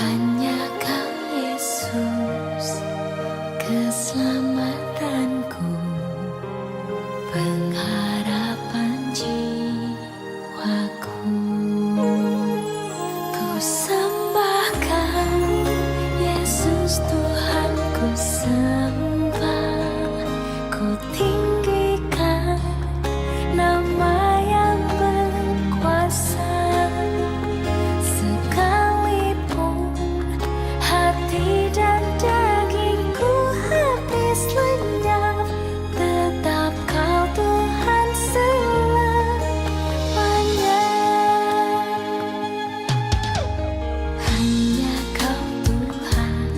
Hanya Kau Yesus, keselamatanku, pengharapan jiwaku. Ku sembah Kau Yesus, Tuhanku sembah. Ku tinggikan nama yang berkuasa. Sekalipun hati dan dagingku habis lenyap, tetap Kau Tuhan selamanya. Hanya Kau Tuhan,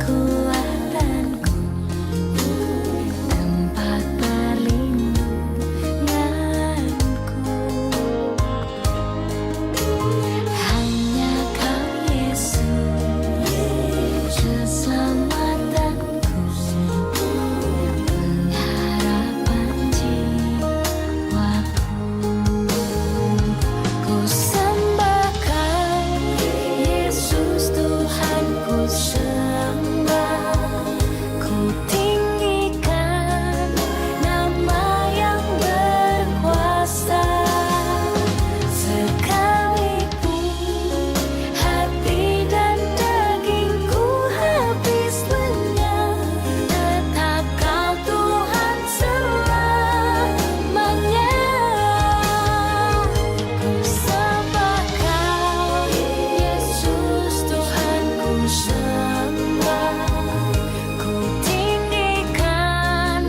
kekuatanku, tempat perlindunganku. Hanya Kau Yesus, keselamatanku, pengharapan jiwaku. Ku sembah Kau Yesus, Tuhanku sembah. Ku tinggikan nama yang berkuasa. Sekalipun hati dan dagingku habis lenyap, tetap Kau Tuhan selamanya. Ku sembah Kau Yesus, Tuhanku sembah. Ku tinggikan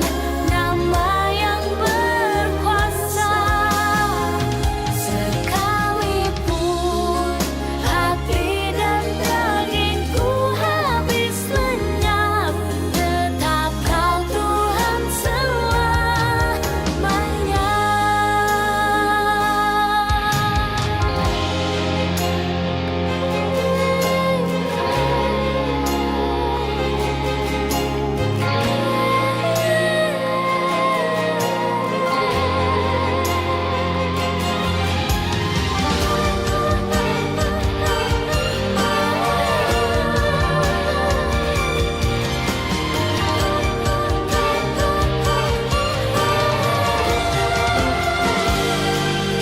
nama yang berkuasa. Sekalipun hati dan dagingku habis lenyap, tetap Kau Tuhan selamanya.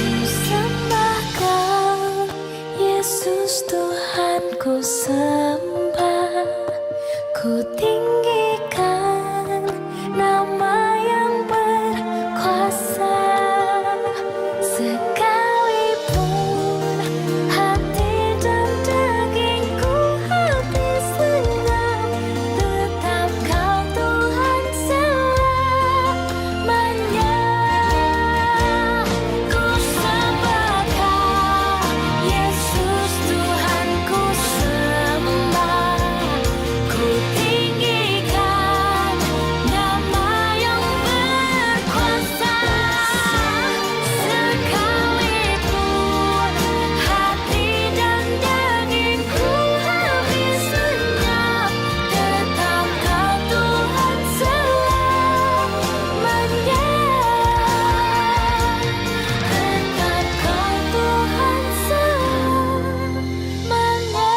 Ku sembah Kau Yesus, Tuhanku sembah. Ku tinggikan nama yang berkuasa. Sekalipun hati dan dagingku habis lenyap, tetap Kau Tuhan selamanya. Ku sembah Kau Yesus, Tuhanku sembah. Ku tinggikan nama yang berkuasa. Sekalipun hati dan dagingku habis lenyap, tetap Kau Tuhan selamanya. Tetap Kau Tuhan selamanya.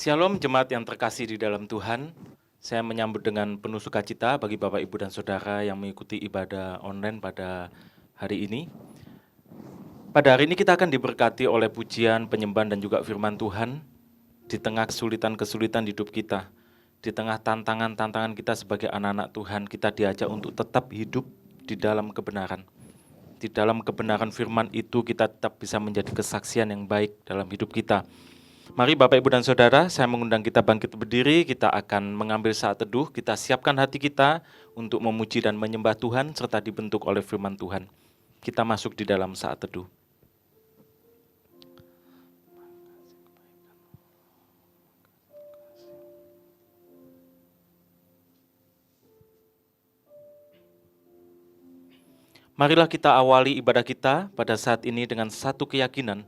Shalom jemaat yang terkasih di dalam Tuhan. Saya menyambut dengan penuh sukacita bagi Bapak, Ibu, dan Saudara yang mengikuti ibadah online pada hari ini. Pada hari ini kita akan diberkati oleh pujian, penyembahan, dan juga firman Tuhan. Di tengah kesulitan-kesulitan hidup kita, di tengah tantangan-tantangan kita sebagai anak-anak Tuhan, kita diajak untuk tetap hidup di dalam kebenaran. Di dalam kebenaran firman itu kita tetap bisa menjadi kesaksian yang baik dalam hidup kita. Mari Bapak, Ibu, dan Saudara, saya mengundang kita bangkit berdiri, kita akan mengambil saat teduh, kita siapkan hati kita untuk memuji dan menyembah Tuhan serta dibentuk oleh firman Tuhan. Kita masuk di dalam saat teduh. Marilah kita awali ibadah kita pada saat ini dengan satu keyakinan,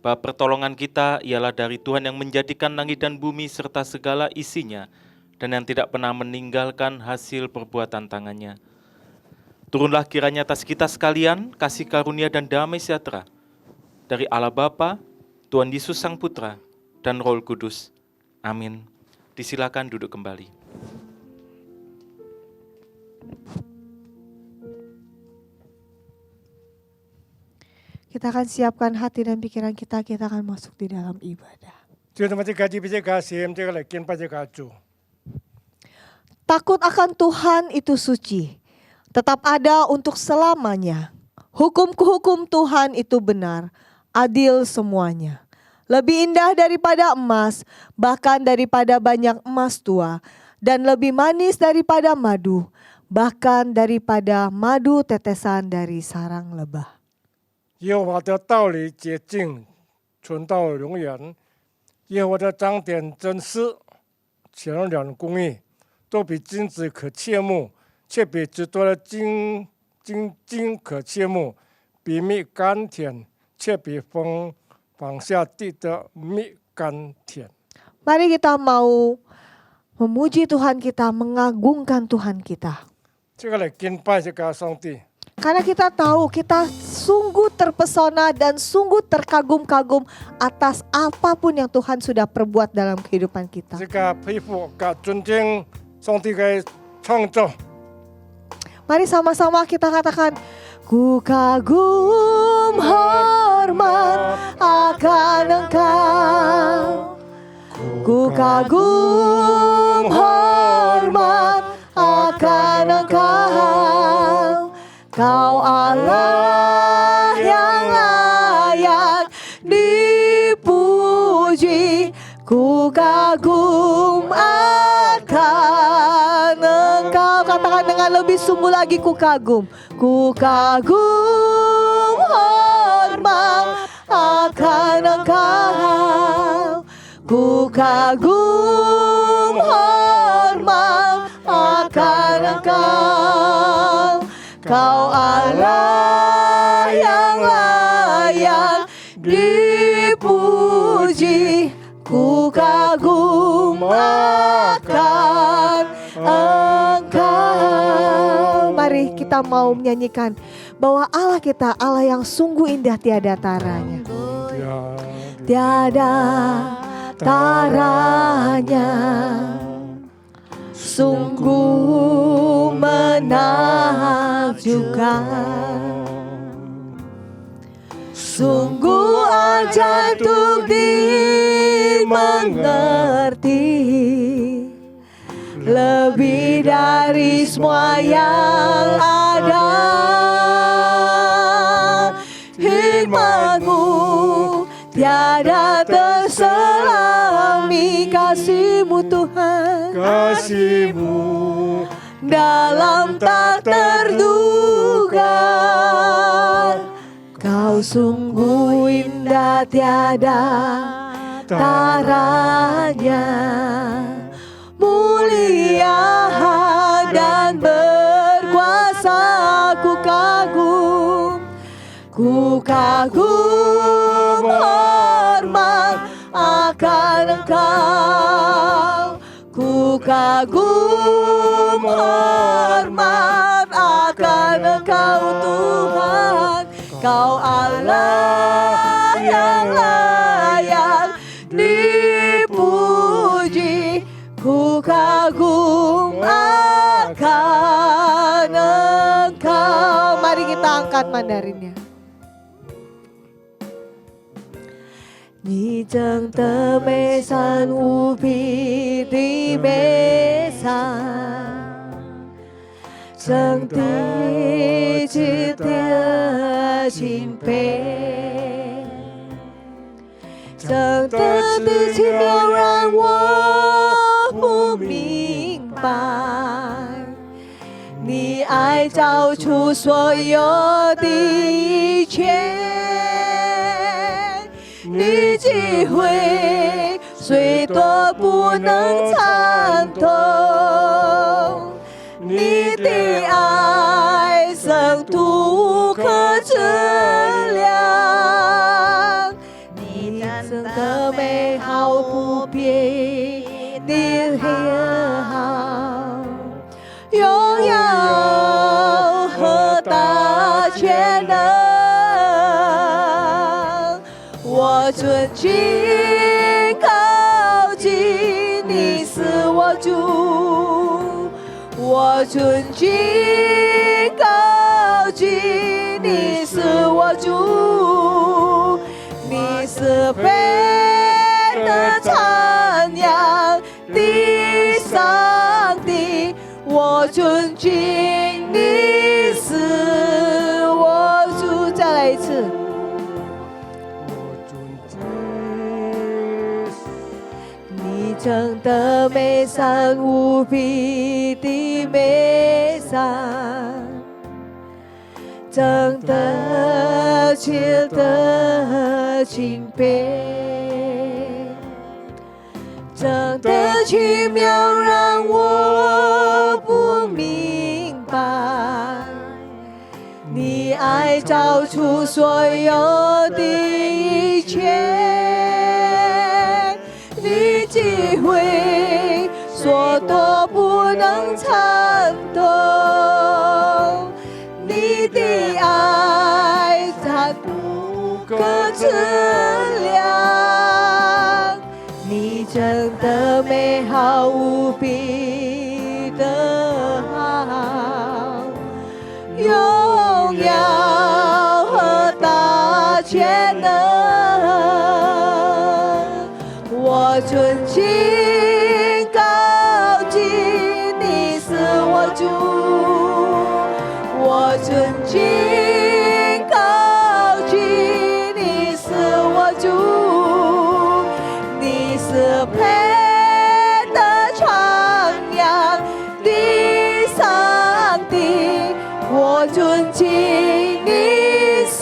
bahwa pertolongan kita ialah dari Tuhan yang menjadikan langit dan bumi serta segala isinya, dan yang tidak pernah meninggalkan hasil perbuatan tangannya. Turunlah kiranya atas kita sekalian kasih karunia dan damai sejahtera dari Allah Bapa, Tuhan Yesus Sang Putra, dan Roh Kudus. Amin. Disilakan duduk kembali. Kita akan siapkan hati dan pikiran kita akan masuk di dalam ibadah. Takut akan Tuhan itu suci, tetap ada untuk selamanya. Hukum-hukum Tuhan itu benar, adil semuanya. Lebih indah daripada emas, bahkan daripada banyak emas tua, dan lebih manis daripada madu, bahkan daripada madu tetesan dari sarang lebah. 耶和华的道理洁净，存到永远。耶和华的彰显真实，全然公义，都比金子可切慕，却比最多的金可切慕，比蜜甘甜，却比风放下地的蜜甘甜。 Mari kita mau memuji Tuhan kita, mengagungkan Tuhan kita. 这个来敬拜这个上帝。 Karena kita tahu kita sungguh terpesona dan sungguh terkagum-kagum atas apapun yang Tuhan sudah perbuat dalam kehidupan kita. 这个佩服、尊敬上帝的创造。 Mari sama-sama kita katakan, ku kagum hormat akan Engkau. Ku kagum hormat akan Engkau. Kau Allah yang layak dipuji, ku kagum akan Engkau. Katakan dengan lebih sungguh lagi, ku kagum hormat akan Engkau. Ku kagum hormat akan Engkau. Kau Allah yang layak dipuji, ku kagum akan Engkau. Mari kita mau menyanyikan bahwa Allah kita Allah yang sungguh indah tiada taranya. Tiada taranya, sungguh menakjubkan, sungguh ajaib untuk dimengerti, lebih dari semua yang ada. Hikmat-Mu tiada terselami, kasih-Mu Tuhan, kasih-Mu dalam tak terduga. Kau sungguh indah tiada taranya, mulia dan berkuasa. Ku kagum, ku kagum hormat akan Engkau. Ku kagum hormat akan Engkau Tuhan. Kau Allah yang layak dipuji, ku kagum akan Engkau. Mari kita angkat mandarinnya. 你真的美善无比的美善，真的值得钦佩，真的的奇妙让我不明白，你爱找出所有的一切，你智慧虽多不能参透，你的爱深度无可测量，你真的美好不变的好，荣耀和大全能，我尊敬靠近你是我主，我尊敬靠近你是我主，你是配得찬양的上帝，我尊敬你是我主。再来一次。我尊敬你真的美善无比的美善，真的值得敬佩，真的奇妙让我不明白，你爱找出所有的一切，你智慧说多不能参透，你的爱它不可测量，你真的美好无比的好，荣耀和大全能，我尊敬靠近你是我主，我尊敬靠近你是我主，你是配得찬양的上帝，我尊敬你是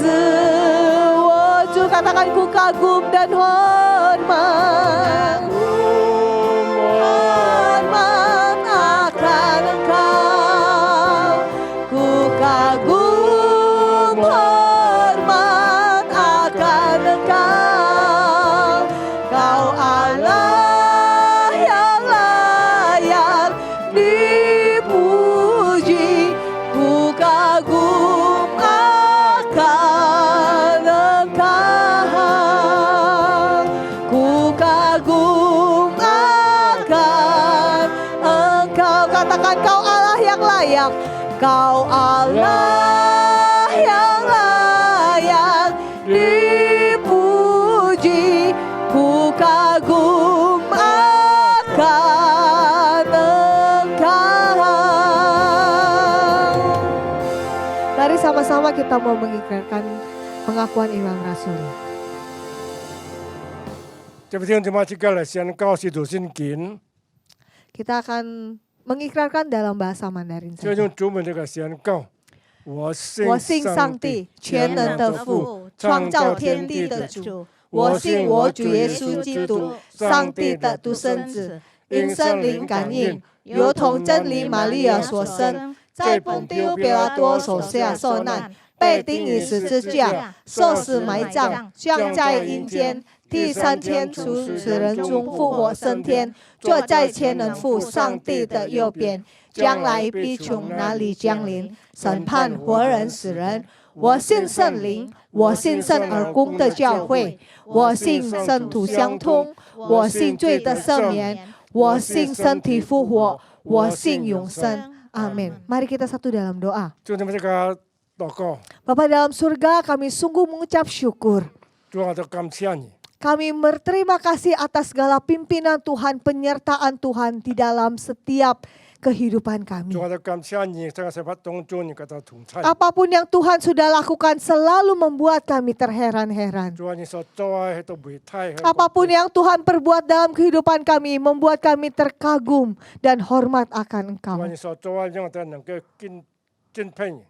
我主. Katakan ku kagum dan hormat, hormat akan Engkau, ku kagum hormat akan Engkau, Kau Allah yang layak dipuji, ku kagum akan Engkau, ku kagum akan Engkau. Katakan Kau Allah yang layak, Kau Allah yang layak dipuji, ku kagum akan Engkau. Mari sama-sama kita mau mengikrarkan pengakuan iman rasuli. 这位弟兄姊妹，即刻嚟宣告使徒信經， Kita akan mengikrarkan dalam bahasa Mandarin 就 saja. 用中文这个宣告。我信我信上帝，全能的父，创造天地的主。我信我主耶稣基督，上帝的独生子，因圣灵感应，由同真理玛利亚所生，在本丢彼拉多手下受难，被钉于十字架，受死埋葬，降在阴间，第三天从死人中复活升天，坐在全能父上帝的右边，将来必从哪里降临，审判活人死人。我信圣灵，我信圣而公的教会，我信圣徒相通，我信罪的赦免，我信身体复活，我信永生。Amin. Mari kita satu dalam doa. 就这么这个祷告， Bapa dalam surga, kami sungguh mengucap syukur. 主啊，都感谢你， Kami berterima kasih atas segala pimpinan Tuhan, penyertaan Tuhan di dalam setiap kehidupan kami. 主，我哋感謝你，在生活當中你給到同在。 Apapun yang Tuhan sudah lakukan selalu membuat kami terheran-heran. 主啊，你所做嘅都偉大。 Apapun yang Tuhan perbuat dalam kehidupan kami membuat kami terkagum dan hormat akan 主啊， Engkau. 你所做嘅讓我哋能夠敬佩你。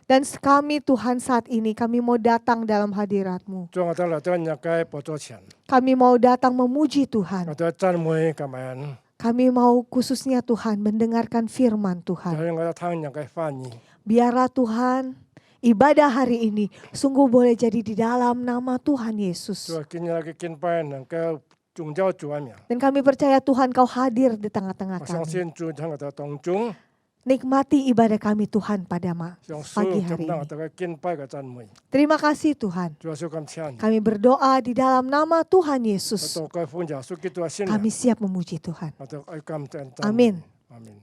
Dan kami Tuhan saat ini kami mau datang dalam hadirat-Mu. 主，我哋嚟到你嘅寶座前， Kami mau datang memuji 我 Tuhan. 哋讚美感恩， Kami mau khususnya Tuhan mendengarkan firman 就 Tuhan. 係我哋聽人嘅翻譯。 Biarlah Tuhan ibadah hari ini sungguh boleh jadi di dalam nama Tuhan 主 Yesus. 啊，今日嘅敬拜能夠榮耀主嘅名。 Dan kami percaya Tuhan Kau hadir di tengah-tengah 我相 kami. 信主喺我哋當中， Nikmati ibadah kami Tuhan pada 讓所 pagi 有 hari 咁我 ini. 哋嘅敬拜嘅讚美。 Terima kasih Tuhan. 主啊，少感謝你。 Kami berdoa di dalam nama Tuhan 我 Yesus. 禱告奉耶穌基督嘅聖 Kami 名， siap memuji Tuhan. 我哋愛感謝讚美。 Amin. 阿門。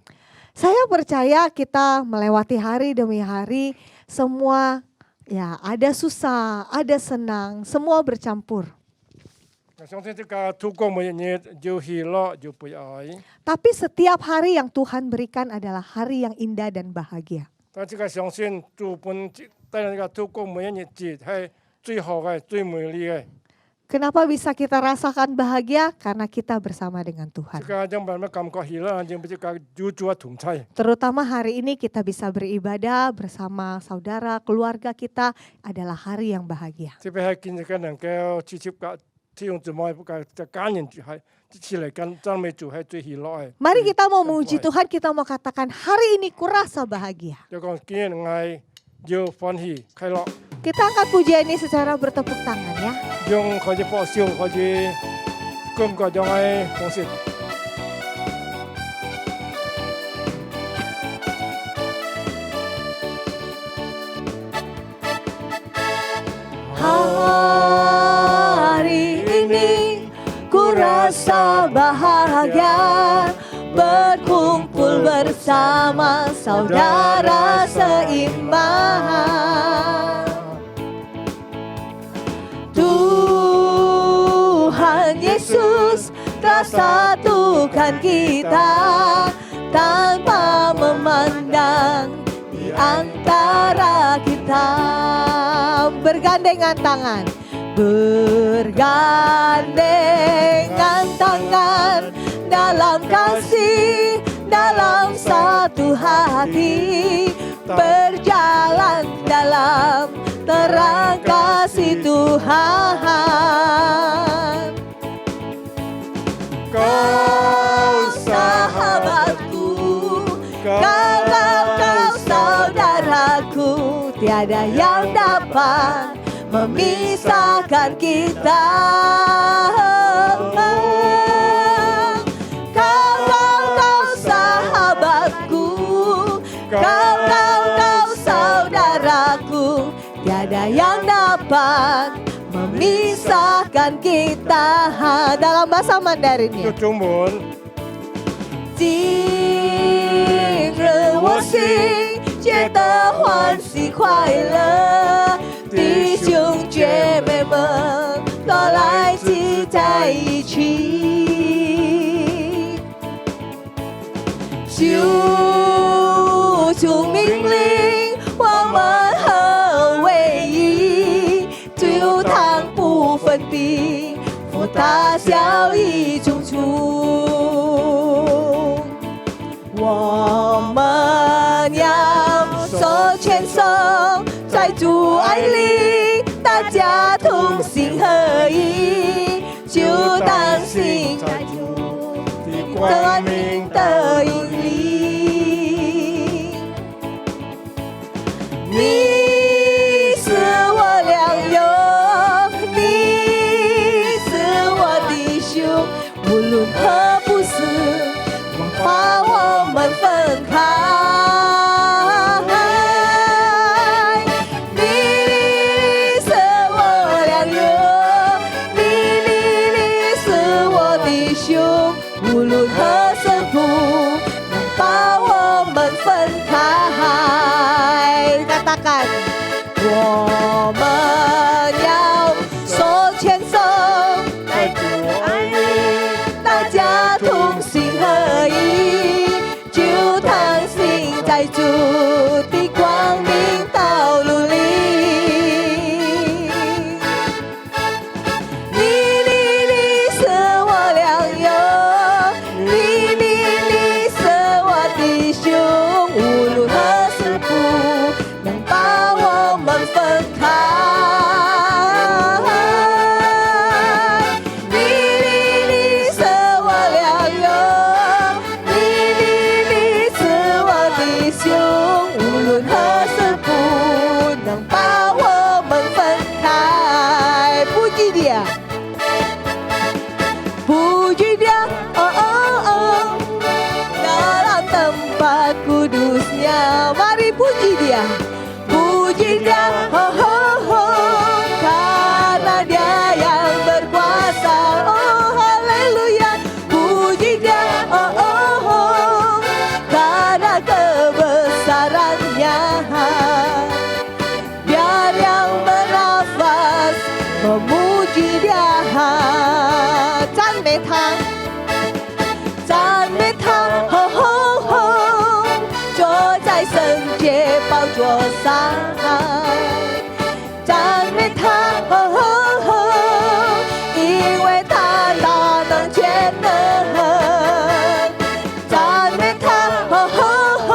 Saya percaya kita melewati hari demi hari, semua ya ada susah, ada senang, semua bercampur. 我相信呢個透過每一日有喜樂有悲哀， Tapi setiap hari yang Tuhan berikan adalah hari yang indah dan bahagia. 但係我相信主本帶嚟個透過每一日節係最好嘅、最美麗嘅。 Kenapa bisa kita rasakan bahagia? Karena kita bersama dengan 呢 Tuhan. 個將慢慢感覺喜樂，將比較有主嘅同在。 Terutama hari ini kita bisa beribadah bersama saudara, keluarga kita adalah hari yang bahagia. 特別係見到能夠直接個弟兄姊妹個家人住係一起嚟跟讚美主係最喜樂嘅。 Mari kita mau memuji Tuhan, kita mau katakan hari ini kurasa bahagia. 就講今日係要歡喜快樂， Kita angkat pujian ini secara bertepuk tangan ya. 用可以報銷，可以感覺將係方式。 Hari ini ku rasa bahagia berkumpul bersama saudara seiman. Tuhan Yesus telah satukan kita tanpa memandang di antara kita. Bergandengan tangan, bergandengan tangan dalam kasih, dalam satu hati, berjalan dalam terang kasih Tuhan. Kau sahabatku, kalau kau saudaraku, tiada yang dapat memisahkan kita. Kalau kau sahabatku, kalau kau saudaraku, tiada yang dapat memisahkan kita. Dalam bahasa Mandarin 就 ya. 中文。 今日我心觉得欢喜快乐，弟兄姐妹们都来聚在一起，救主命令我们合为一，就堂不分地，福大小一种处。 我们要手牵手，在主爱里，大家同心合一，就当行在主光明的引领。你是我良友，你是我弟兄，无论何不是。 把我们分开，你是我良友，你是我弟兄，无论何胜负，能把我们分开。katakan，我们要手牵手，在主爱里，大家同心合一。 就在主的光明道路里。你是我良友，你是我弟兄，无论何时不能把我们分开。你是我良友，你是我弟兄，无论何时不能把我们分开。puji dia, puji dia, oh oh oh, dalam tempat kudusnya. Mari puji dia, puji dia, oh oh oh, karena dia yang berkuasa. Oh haleluya, puji dia, oh oh oh, karena kebesarannya. Biar yang bernafas memuji dia. 赞美他，赞美他，吼吼吼，坐在圣洁宝座上。赞美他，吼吼吼，因为他大能全能。赞美他，吼吼吼，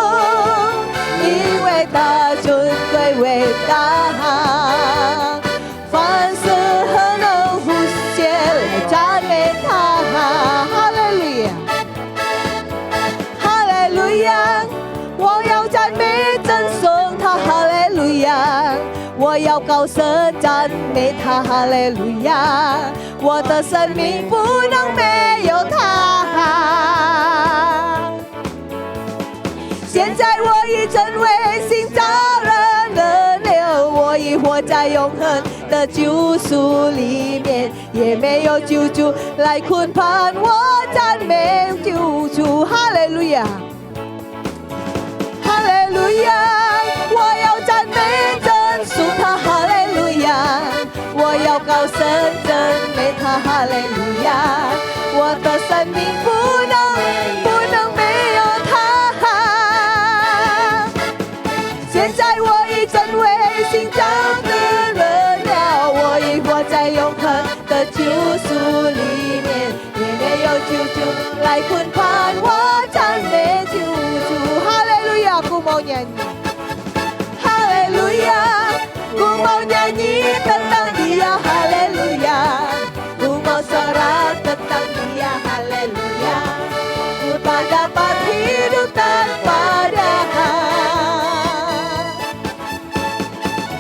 因为他尊贵伟大。凡事何能无限来赞美他。哈利路亚，哈利路亚，我要赞美赞颂他。哈利路亚，我要高声赞美他。哈利路亚，我的生命不能没有他。现在我已成为新造人了，我已活在永恒的救赎里面，也没有救主来捆绑我，赞美救主。哈利路亚，哈利路亚，我要赞美赞颂他。哈利路亚，我要高声赞美他。哈利路亚，我的生命不能没有他。现在我已成为新造的人了，我已活在永恒的救赎里面，也没有救主来捆绑我，赞美救主。哈利路亚，aku mau nyanyi. Haleluya, ku mau nyanyi tentang dia. Haleluya, ku mau sorak tentang dia. Haleluya, ku tak dapat hidup tanpa dia.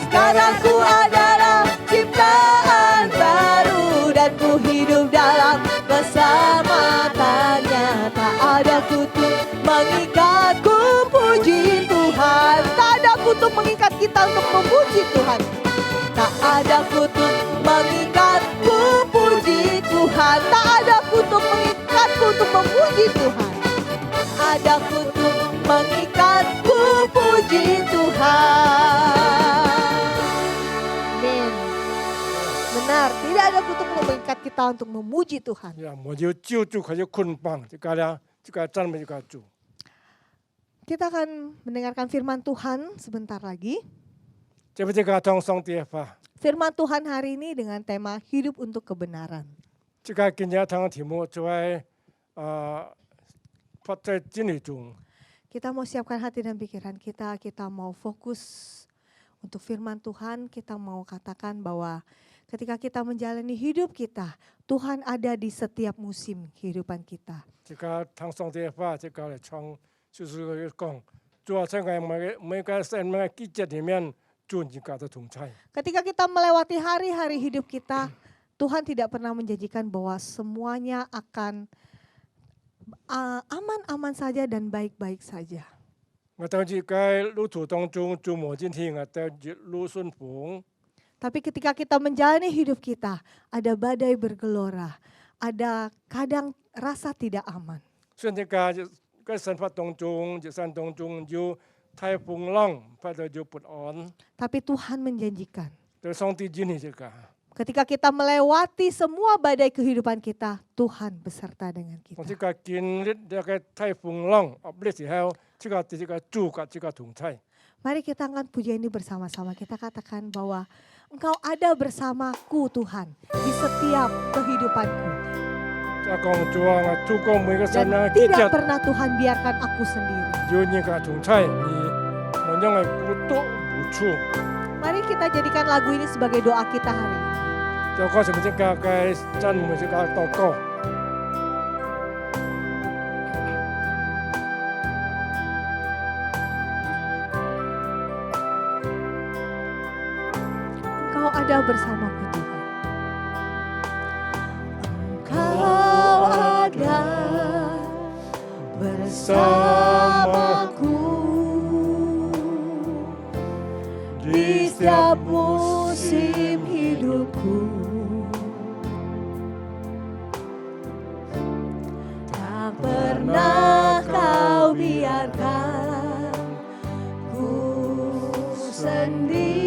Sekarang ku adalah ciptaan baru dan ku hidup dalam keselamatannya. Tak ada kutuk mengikatku, puji Tuhan. Tak ada kutuk mengikat kita untuk memuji Tuhan. Tak ada kutuk mengikatku, puji Tuhan. Tak ada kutuk mengikatku untuk memuji Tuhan. Ada kutuk mengikatku, puji Tuhan. Amin. Benar, tidak ada kutuk mengikat kita untuk memuji Tuhan. 呀，没有救助，还有捆绑，这个呢，这个赞美这个主。 Kita akan mendengarkan firman Tuhan sebentar lagi. 这不这个同上帝法， Firman Tuhan hari ini dengan tema hidup untuk kebenaran. 这个今天堂题目就在发在真理中。 Kita mau siapkan hati dan pikiran kita, kita mau fokus untuk firman Tuhan, kita mau katakan bahwa ketika kita menjalani hidup kita, Tuhan ada di setiap musim kehidupan kita. 这个同上帝法，这个来创，就是讲，主要在每个生命季节里面，主你家的同在。 Ketika kita melewati hari-hari hidup kita, Tuhan tidak pernah menjanjikan bahwa semuanya akan aman-aman saja dan baik-baik saja. 我到这个路途当中，主某今天我到路顺风， Tapi ketika kita menjalani hidup kita, ada badai bergelora, ada kadang rasa tidak aman. 所以这个生活当中，这山当中有台风浪，或者有不安， Tapi Tuhan menjanjikan 对上帝真理这个， Ketika kita melewati semua badai kehidupan kita, Tuhan beserta dengan 我 kita. 即個經歷呢個颱風浪壓力時候，即個主กับ即個同在。 Mari kita angkat pujian ini bersama-sama. Kita katakan bahwa Engkau ada bersamaku Tuhan di setiap kehidupanku. 即係講主啊，我主講每個 Dan 神啊，記 tidak 着 pernah Tuhan biarkan aku sendiri. 有你個同在，你我讓我孤獨無處。 Mari kita jadikan lagu ini sebagai doa kita hari ini. 就嗰時咪即個嘅真咪即個禱告。 Engkau ada bersamaku Tuhan. Engkau ada bersamaku di setiap musim hidupku. Tak pernah kau biarkan ku sendiri.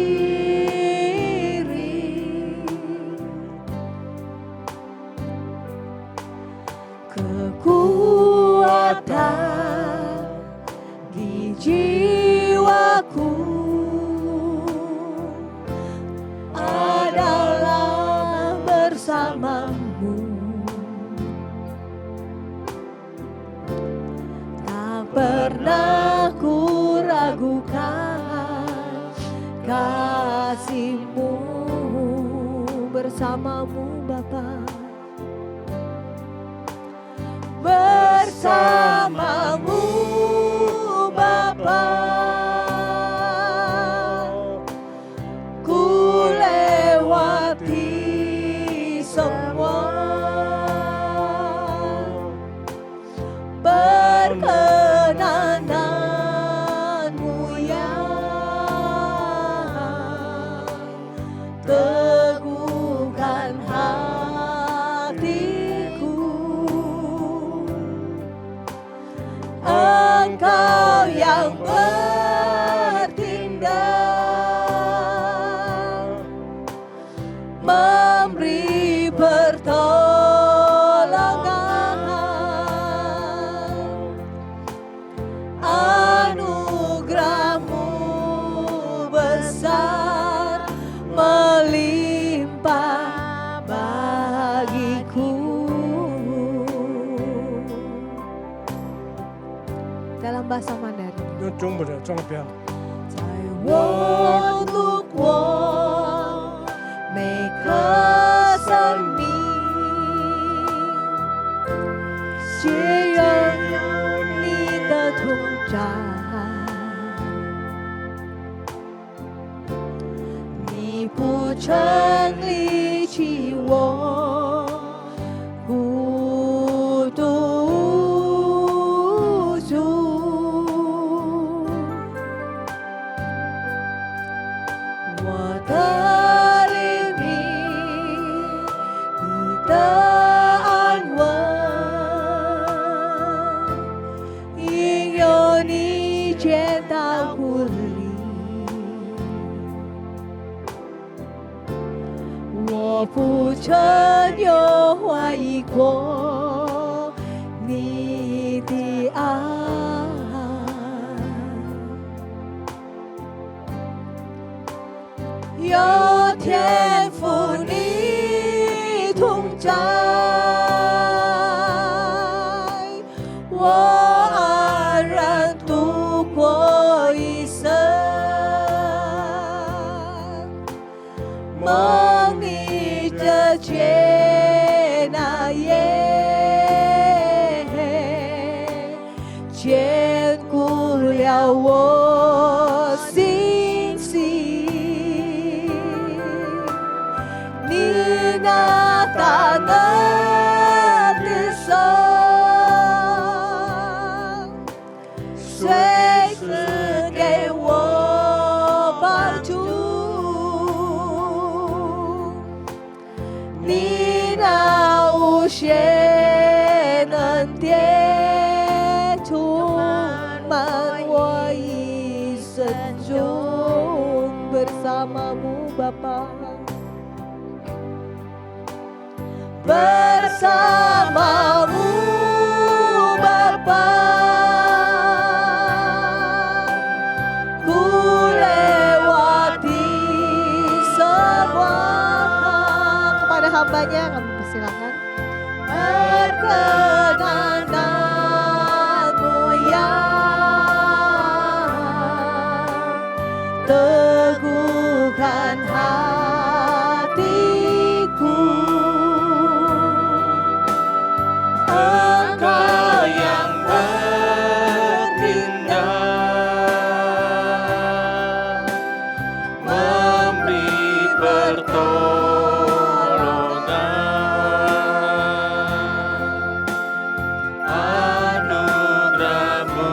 Kekuatan di jiwaku adalah bersamamu. Tak pernah ku ragukan kasih-Mu bersamamu Bapa. Bersamamu Bapa, ku lewati semua perkenananmu yang teguhkan hatiku. Engkau yang bertindak, memberi pertolongan, anugerah-Mu besar melimpah bagiku. Dalam bahasa Mandarin. 用中文的照片，在我路过每颗生命，皆有你的同在，你不曾离弃我，孤独无助。我的灵命，你的安稳，因有你见到鼓励。我不曾有怀疑过你的爱。有天赋你同在，我安然度过一生，蒙你的接纳耶，坚固了我心性。你那大能的手，随时给我帮助。你那无限恩典充满我一生中，bersamamu Bapa. bersamamu Bapa. Ku lewati semua kepada hambanya, kami persilakan. Perkenananmu ya teguhkan hatiku. Engkau yang bertindak, memberi pertolongan, anugerah-Mu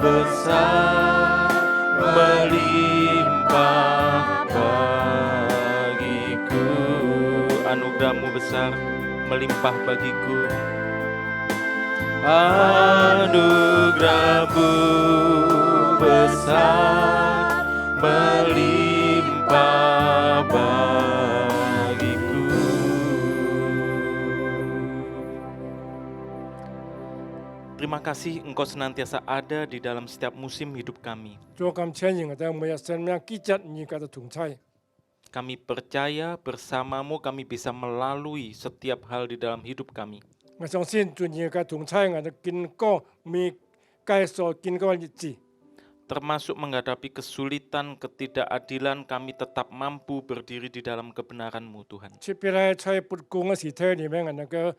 besar melimpah bagiku. Anugerah-Mu besar melimpah bagiku. Anugerah-Mu besar melimpah bagiku. Terima kasih Engkau senantiasa ada di dalam setiap musim hidup kami. 主，感謝你，我哋每日生命記着你嘅同在。 Kami percaya bersama-Mu kami bisa melalui setiap hal di dalam hidup kami. 我相信主你嘅同在，我哋經過每介所經過嘅日子。 Termasuk menghadapi kesulitan, ketidakadilan, kami tetap mampu berdiri di dalam kebenaran-Mu Tuhan. 特別係在不公嘅時代裏面，我哋嘅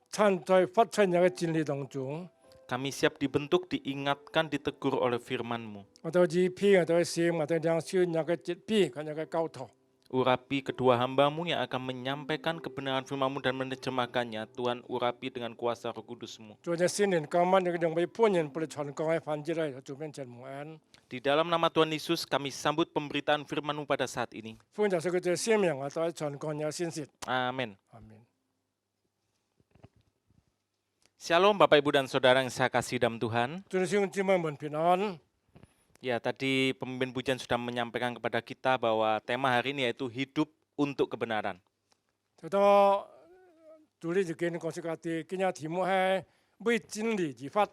站在發出嘅真理當中， Kami siap dibentuk, diingatkan, ditegur oleh firman-Mu. 我哋耳批，我哋心，我哋兩手有嘅節批，佢有嘅交託。 Urapi kedua hamba-Mu yang akan menyampaikan kebenaran firman-Mu dan menerjemahkannya. Tuhan urapi dengan kuasa Roh Kudus-Mu. 做隻新年今晚，你用為判人不嚟傳講喺反之嚟，做面前蒙恩。 Di dalam nama Tuhan Yesus kami sambut pemberitaan firman-Mu pada saat ini. 歡迎就佢哋生命，我哋傳講有信息。 Amin. 阿門。 Shalom Bapak Ibu dan Saudara yang saya kasih dalam Tuhan. 祝你兄姊妹們平安。 Ya, tadi pemimpin pujian sudah menyampaikan kepada kita bahwa tema hari ini yaitu hidup untuk kebenaran. 就到主理就見講出個啲，今日題目係為真理而發，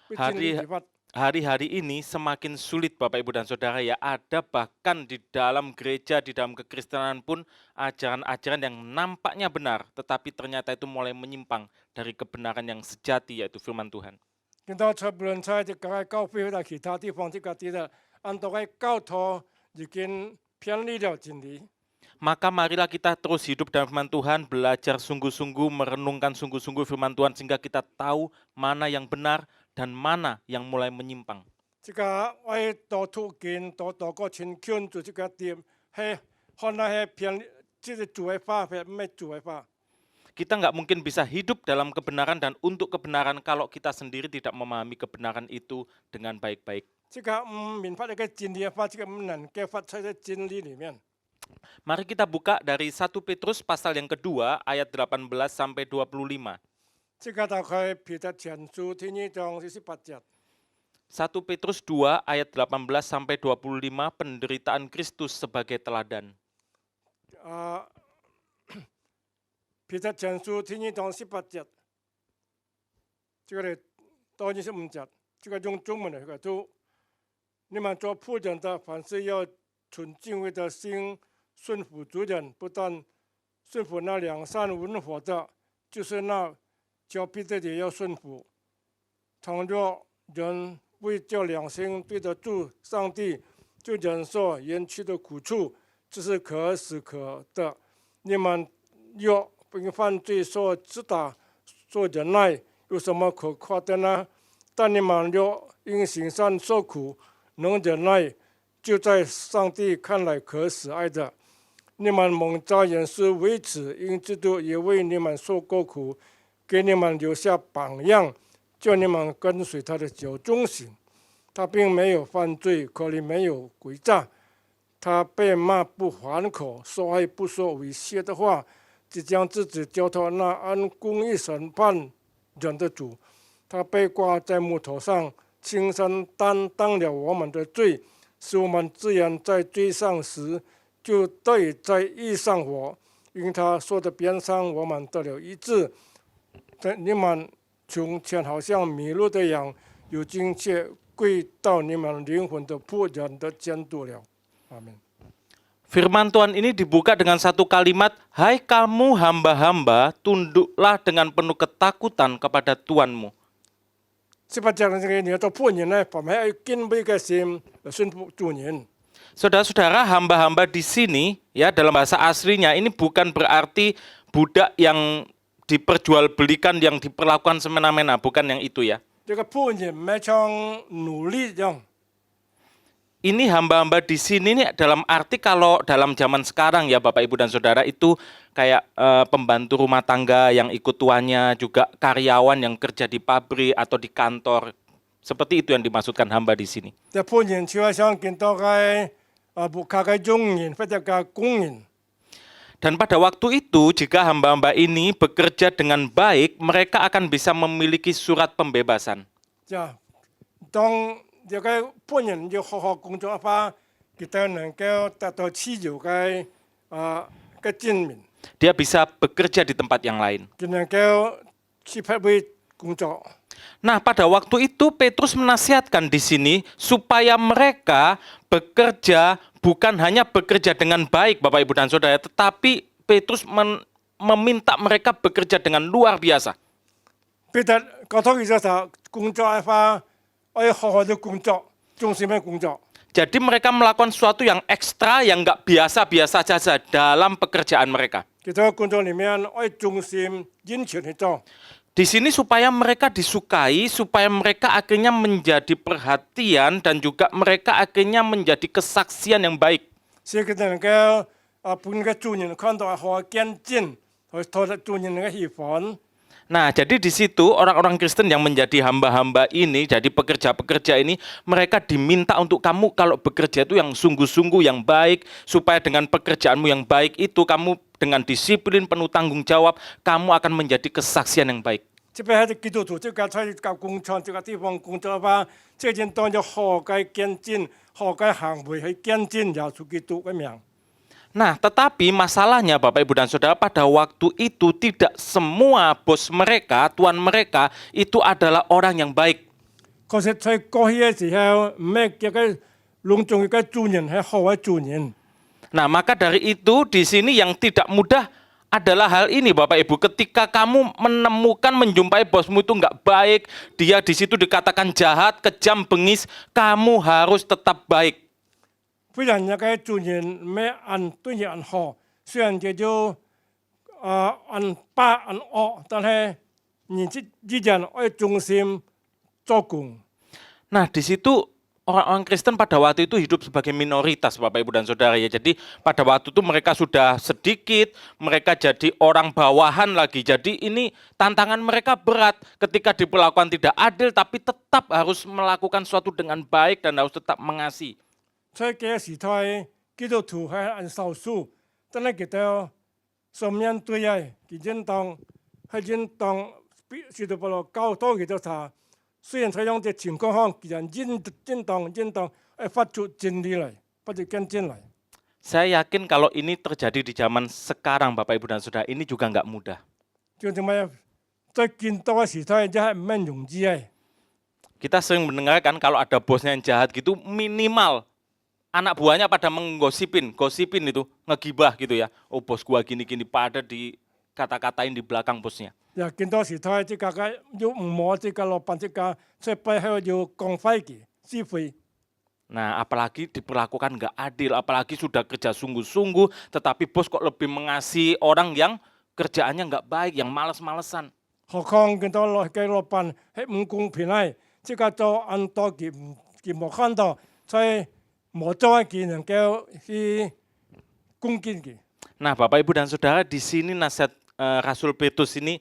為真理而發。 Hari-hari ini semakin sulit Bapak Ibu dan Saudara ya, ada bahkan di dalam gereja, di dalam kekristenan pun ajaran-ajaran yang nampaknya benar, tetapi ternyata itu mulai menyimpang dari kebenaran yang sejati yaitu firman Tuhan. 見到出無論在就喺教會或者其他地方，即個啲啦，按到喺教徒已經偏離了真理。 Maka marilah kita terus hidup dalam firman Tuhan, belajar sungguh-sungguh, merenungkan sungguh-sungguh firman Tuhan sehingga kita tahu mana yang benar dan mana yang mulai menyimpang. 即個我喺多途徑多個前圈做即個啲係可能係偏，即係做嘅法係唔係做嘅法。 Kita nggak mungkin bisa hidup dalam kebenaran dan untuk kebenaran kalau kita sendiri tidak memahami kebenaran itu dengan baik-baik. 即個唔明白呢個真理嘅法，即個唔能夠發出喺真理裡面。 Mari kita buka dari 1 Petrus pasal yang kedua ayat 18 sampai 25. 即個大概彼得前書第二章18節。 1 Petrus 2 ayat 18 sampai 25 penderitaan Kristus sebagai teladan. 彼得前書第二章18節，這個嚟到25節，這個用中文嚟個都，你們做僕人的，凡事要存敬畏的心，順服主人，不但順服那良善文火的，就是那教彼得的要順服。倘若人為叫良心對得住上帝，就忍受冤屈的苦處，這是可喜可的。你們若因犯罪所知道所忍耐，有什麼可誇的呢？但你們若因行善受苦，能忍耐，就在上帝看來可喜愛的。你們蒙召也是為此，因基督也為你們受過苦，給你們留下榜樣，叫你們跟隨他的腳蹤行。他並沒有犯罪，口裡沒有詭詐，他被罵不還口，說愛不說猥褻的話，只將自己交託那按公義審判人的主。他被掛在木頭上，親身擔當了我們的罪，使我們自然在罪上時就得以在義上活。因他受的鞭伤，我们得了医治。你们从前好像迷路的羊，如今却归到你们灵魂的仆人的监督了。阿门。 Firman Tuhan ini dibuka dengan satu kalimat, "Hai kamu hamba-hamba, tunduklah dengan penuh ketakutan kepada Tuanmu." 18节这个你要做仆人呢，把要敬畏的心顺服主人。 Saudara-saudara, hamba-hamba di sini ya dalam bahasa aslinya ini bukan berarti budak yang diperjualbelikan, yang diperlakukan semena-mena, bukan yang itu ya. 这个仆人没像奴隶一样， Ini hamba-hamba di sini nih dalam arti kalau dalam zaman sekarang ya Bapak Ibu dan Saudara itu kayak pembantu rumah tangga yang ikut tuannya, juga karyawan yang kerja di pabrik atau di kantor. Seperti itu yang dimaksudkan hamba di sini. 这仆人就好像见到个不卡个佣人或者个工人。 Dan pada waktu itu jika hamba-hamba ini bekerja dengan baik, mereka akan bisa memiliki surat pembebasan. 呀，当这个仆人要好好工作的话，佢能夠得到自由嘅嘅證明， Dia bisa bekerja di tempat yang lain. 佢能夠去發揮工作。 Nah, pada waktu itu Petrus menasihatkan di sini supaya mereka bekerja bukan hanya bekerja dengan baik, Bapak Ibu dan Saudara, tetapi Petrus meminta mereka bekerja dengan luar biasa. 彼得教導佢就工作嘅話，我要好好的工作，忠心嘅工作。 Jadi mereka melakukan sesuatu yang ekstra, yang nggak biasa-biasa saja dalam pekerjaan mereka. 佢喺工作裡面，我要忠心認真去做。 Di sini supaya mereka disukai, supaya mereka akhirnya menjadi perhatian dan juga mereka akhirnya menjadi kesaksian yang baik. 所以佢能夠本嘅主人看到好見證，去討得主人嘅喜歡。 Nah, jadi di situ orang-orang Kristen yang menjadi hamba-hamba ini, jadi pekerja-pekerja ini, mereka diminta untuk kamu kalau bekerja itu yang sungguh-sungguh, yang baik, supaya dengan pekerjaanmu yang baik itu kamu dengan disiplin, penuh tanggung jawab, kamu akan menjadi kesaksian yang baik. 特別係基督徒，即係喺教工廠這個地方工作嘅話，即係當咗好嘅見證、好嘅行為去見證耶穌基督嘅名。 Nah, tetapi masalahnya Bapak Ibu dan Saudara, pada waktu itu tidak semua bos mereka, tuan mereka itu adalah orang yang baik. 確實喺過去嘅時候，唔係叫佢隆重嘅主人係好嘅主人。 Nah, maka dari itu di sini yang tidak mudah adalah hal ini Bapak Ibu. Ketika kamu menemukan, menjumpai bosmu itu nggak baik, dia di situ dikatakan jahat, kejam, bengis, kamu harus tetap baik. 雖然一個主人咩按對人按好，雖然叫做按巴按惡，但係你之間我要忠心做工。 Nah, di situ orang-orang Kristen pada waktu itu hidup sebagai minoritas Bapak Ibu dan Saudara ya. Jadi pada waktu itu mereka sudah sedikit, mereka jadi orang bawahan lagi. Jadi ini tantangan mereka berat ketika diperlakukan tidak adil tapi tetap harus melakukan sesuatu dengan baik dan harus tetap mengasihi. 所以嘅時代，基督徒係按少數，但係佢哋所面對嘅，佢應當使到保羅教導佢哋他，雖然喺樣嘅情況下，佢人應當發出真理嚟，發出見證嚟。 Saya yakin kalau ini terjadi di zaman sekarang Bapak Ibu dan Saudara, ini juga nggak mudah. 就點解在見到嘅時代，真係唔係容易嘅。 Kita sering mendengarkan kalau ada bosnya yang jahat gitu, minimal anak buahnya pada menggosipin itu, ngegibah gitu ya. Oh bos gua gini-gini, pada dikata-katain di belakang bosnya. 又見到時代，即係要唔摸即係老闆即係，所以背後要講廢嘅是非。 Nah apalagi diperlakukan nggak adil, apalagi sudah kerja sungguh-sungguh, tetapi bos kok lebih mengasihi orang yang kerjaannya nggak baik, yang males-malesan. 何況見到老闆係唔公平咧，即係做按多佢冇看到，所以冇做佢能夠去攻擊佢。 Nah Bapak Ibu dan Saudara, di sini nasihat Rasul Petrus ini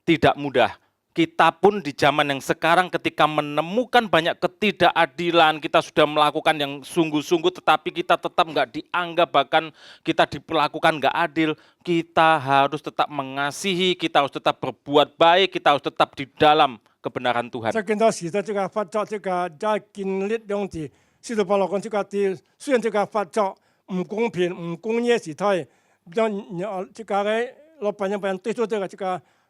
tidak mudah. Kita pun di zaman yang sekarang ketika menemukan banyak ketidakadilan, kita sudah melakukan yang sungguh-sungguh tetapi kita tetap nggak dianggap, bahkan kita diperlakukan nggak adil, kita harus tetap mengasihi, kita harus tetap berbuat baik, kita harus tetap di dalam kebenaran Tuhan. 即係見到時代即係發作，即係在建立樣子，使到保羅講即係啲雖然即係發作唔公平、唔公義嘅時代，將即個嘅老闆一般對出這個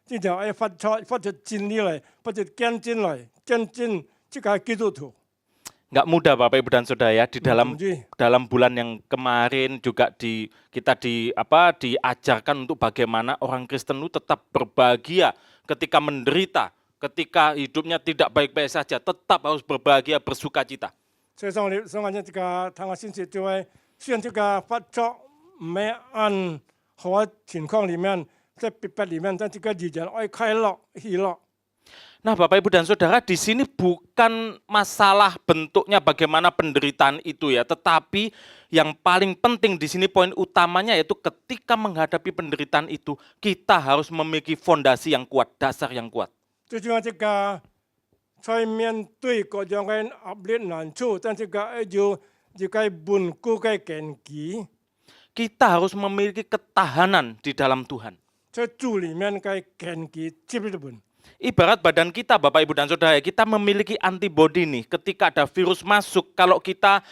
這條愛發出真理來，發出見證來，見證這個基督徒。 Nggak mudah Bapak Ibu dan Saudara ya di Jadi, dalam bulan yang kemarin juga kita diajarkan untuk bagaimana orang Kristen itu tetap berbahagia ketika menderita, ketika hidupnya tidak baik-baik saja, tetap harus berbahagia, bersukacita. 所以上我呢這個聽我信息就係，雖然這個發作沒按好嘅情況裡面，在逼迫裡面，但這個人愛快樂喜樂。 Nah, Bapak Ibu dan Saudara, di sini bukan masalah bentuknya bagaimana penderitaan itu ya, tetapi yang paling penting di sini poin utamanya yaitu ketika menghadapi penderitaan itu kita harus memiliki fondasi yang kuat, dasar yang kuat. 最重要這個在面對各種嘅壓力難處，但這個要這個穩固嘅根基， Kita harus memiliki ketahanan di dalam Tuhan. 在主裡面嘅根基接得穩。 Ibarat badan kita, Bapak Ibu dan Saudara, kita memiliki antibodi nih. Ketika ada virus masuk, kalau kita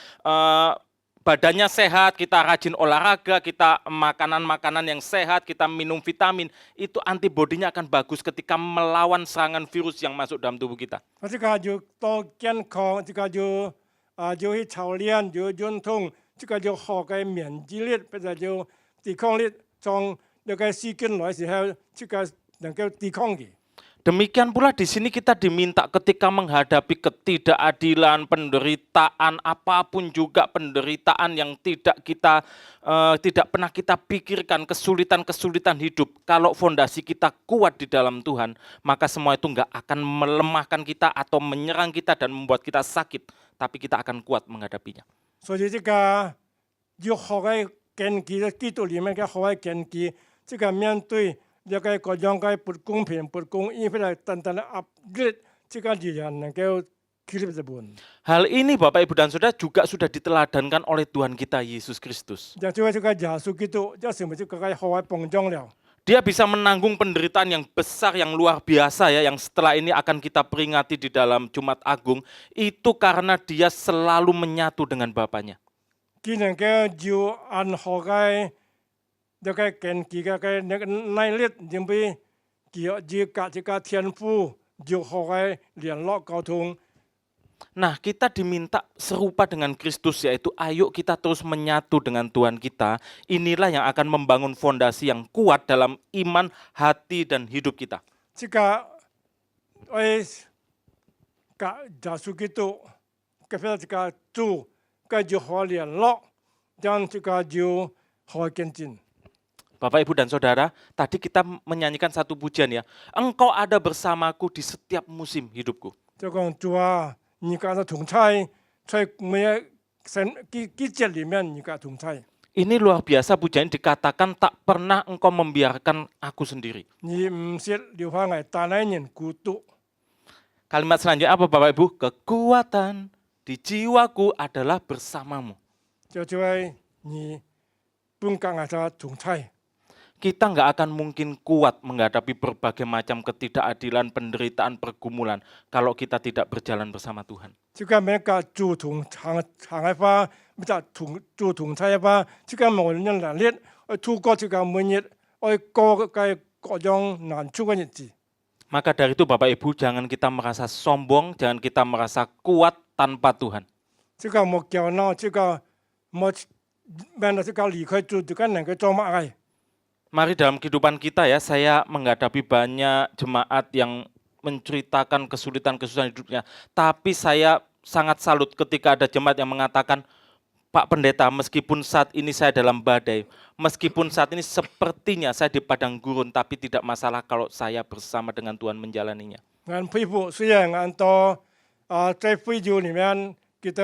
badannya sehat, kita rajin olahraga, kita makanan-makanan yang sehat, kita minum vitamin, itu antibodinya akan bagus ketika melawan serangan virus yang masuk dalam tubuh kita. 這個要多健康，這個要去操練，要運動，這個要學嘅免疫力，或者要抵抗力，從那個細菌來時候，這個能夠抵抗嘅。 Demikian pula di sini kita diminta ketika menghadapi ketidakadilan, penderitaan, apapun juga penderitaan yang tidak pernah kita pikirkan, kesulitan-kesulitan hidup. Kalau fondasi kita kuat di dalam Tuhan, maka semua itu enggak akan melemahkan kita atau menyerang kita dan membuat kita sakit, tapi kita akan kuat menghadapinya. 所以這個要學嘅根基，基督裡面嘅學嘅根基，這個面對 這個各種嘅不公平、不公義，或者等等嘅壓力，這個人能夠企立得穩。 Hal ini Bapak Ibu dan Saudara juga sudah diteladankan oleh Tuhan kita Yesus Kristus. 就係這個耶穌基督，就成為這個好嘅榜樣了。 Dia bisa menanggung penderitaan yang besar, yang luar biasa ya, yang setelah ini akan kita peringati di dalam Jumat Agung, itu karena dia selalu menyatu dengan Bapaknya. 既能夠要按好嘅 這個根基嘅那個耐力，因為要這個天賦要好嘅聯絡溝通。 Nah, kita diminta serupa dengan Kristus, yaitu ayo kita terus menyatu dengan Tuhan kita. Inilah yang akan membangun fondasi yang kuat dalam iman, hati, dan hidup kita. 這個愛กับ耶穌基督กับ這個主，個要好聯絡，將這個要好跟進。 Bapak, Ibu, dan Saudara, tadi kita menyanyikan satu pujian ya. Engkau ada bersamaku di setiap musim hidupku. 就講主啊，你跟他同在，在每季節裡面你跟他同在。 Ini luar biasa pujian dikatakan tak pernah engkau membiarkan aku sendiri. 你唔是留下我單一人孤獨。 Kalimat selanjutnya apa Bapak Ibu? Kekuatan di jiwaku adalah bersamamu. 就係你本跟他同在。 Kita nggak akan mungkin kuat menghadapi berbagai macam ketidakadilan, penderitaan, pergumulan kalau kita tidak berjalan bersama Tuhan. 這個咩個主同行嘅話，咩就主同在嘅話，這個無人能力，去度過這個每日，去過嘅各種難處嘅日子。 Maka dari itu Bapak Ibu jangan kita merasa sombong, jangan kita merasa kuat tanpa Tuhan. 這個冇驕傲，這個冇免得這個離開主，這個能夠做乜嘢？ Mari dalam kehidupan kita ya, saya menghadapi banyak jemaat yang menceritakan kesulitan-kesulitan hidupnya. Tapi saya sangat salut ketika ada jemaat yang mengatakan, Pak Pendeta, meskipun saat ini saya dalam badai, meskipun saat ini sepertinya saya di padang gurun, tapi tidak masalah kalau saya bersama dengan Tuhan menjalaninya. 俺佩服，雖然俺到在非洲裡面，佢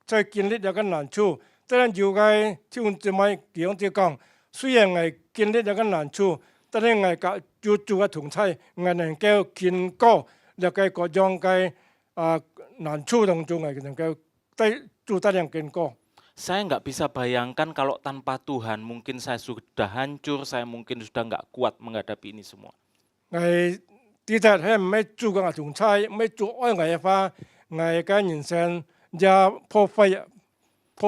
在經歷一個難處，但係要嘅就這麼樣子講。 雖然我經歷一個難處，但係我嘅要做嘅同在，我能夠經過一個各種嘅難處當中，我能夠做得yang經過。 Saya nggak bisa bayangkan kalau tanpa Tuhan, mungkin saya sudah hancur, saya mungkin sudah nggak kuat menghadapi ini semua. 我的確係唔係做嘅同在，唔係做愛我嘅話，我嘅人生也破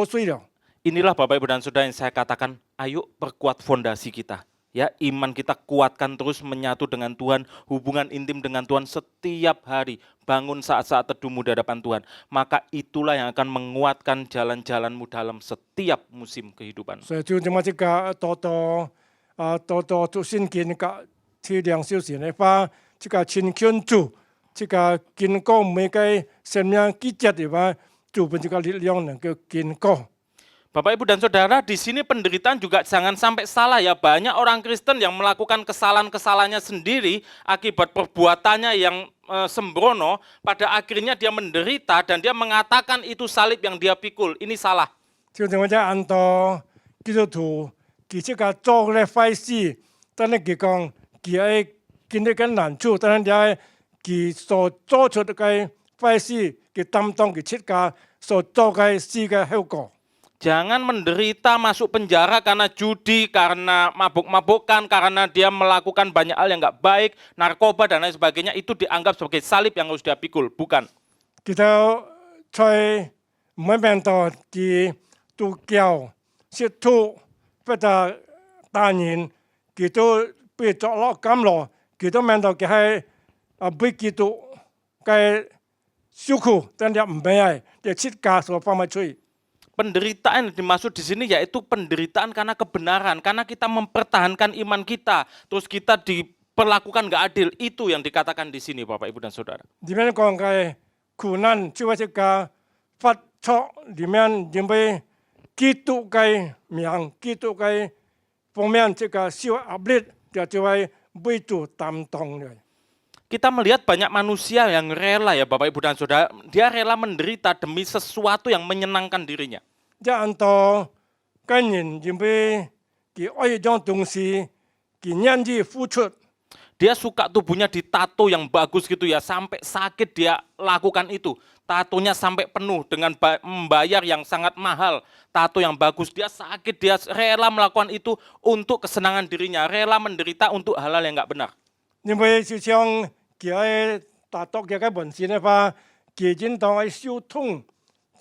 碎了。Inilah Bapak Ibu dan Saudara yang saya katakan, ayo perkuat fondasi kita. Ya, iman kita kuatkan terus menyatu dengan Tuhan, hubungan intim dengan Tuhan setiap hari. Bangun saat-saat teduhmu di hadapan Tuhan. Maka itulah yang akan menguatkan jalan-jalanmu dalam setiap musim kehidupan. 所以就这么这个多做信件个体谅小事的话，这个亲眷主，这个经过每个生命季节的话，主本这个力量能够经过。 Bapak Ibu dan Saudara, di sini penderitaan juga jangan sampai salah ya. Banyak orang Kristen yang melakukan kesalahan-kesalahannya sendiri akibat perbuatannya yang sembrono, pada akhirnya dia menderita dan dia mengatakan itu salib yang dia pikul. Ini salah. 就像我在按道基督徒，佢这个做咧坏事，但係佢講佢係經歷緊難處，但係也佢所做出嘅壞事，佢擔當佢切個所做嘅事嘅後果。 Jangan menderita masuk penjara karena judi, karena mabuk-mabukan, karena dia melakukan banyak hal yang nggak baik, narkoba dan lain sebagainya, itu dianggap sebagai salib yang harus dia pikul. Bukan. 佢就在每面度佢都教識出不得大人，佢都被作落監落，佢都面度佢係被基督嘅受苦，但係唔俾係，佢切架所放埋出去。 Penderitaan yang dimaksud di sini yaitu penderitaan karena kebenaran, karena kita mempertahankan iman kita, terus kita diperlakukan nggak adil. Itu yang dikatakan di sini, Bapak Ibu dan Saudara. 裡面講嘅苦難，就係一個發錯裡面因為基督嘅名、基督嘅方面，這個受壓力，就係為主擔當嘅。 Kita melihat banyak manusia yang rela ya Bapak Ibu dan Saudara, dia rela menderita demi sesuatu yang menyenangkan dirinya. 即係按照個人因為佢愛一種東西，佢願意付出。 Dia suka tubuhnya ditato yang bagus gitu ya, sampai sakit dia lakukan itu. Tatonya sampai penuh dengan membayar yang sangat mahal. Tato yang bagus, dia sakit, dia rela melakukan itu untuk kesenangan dirinya, rela menderita untuk hal-hal yang nggak benar. 因為就像佢喺達到佢嘅本事嘅話，佢應當係受痛，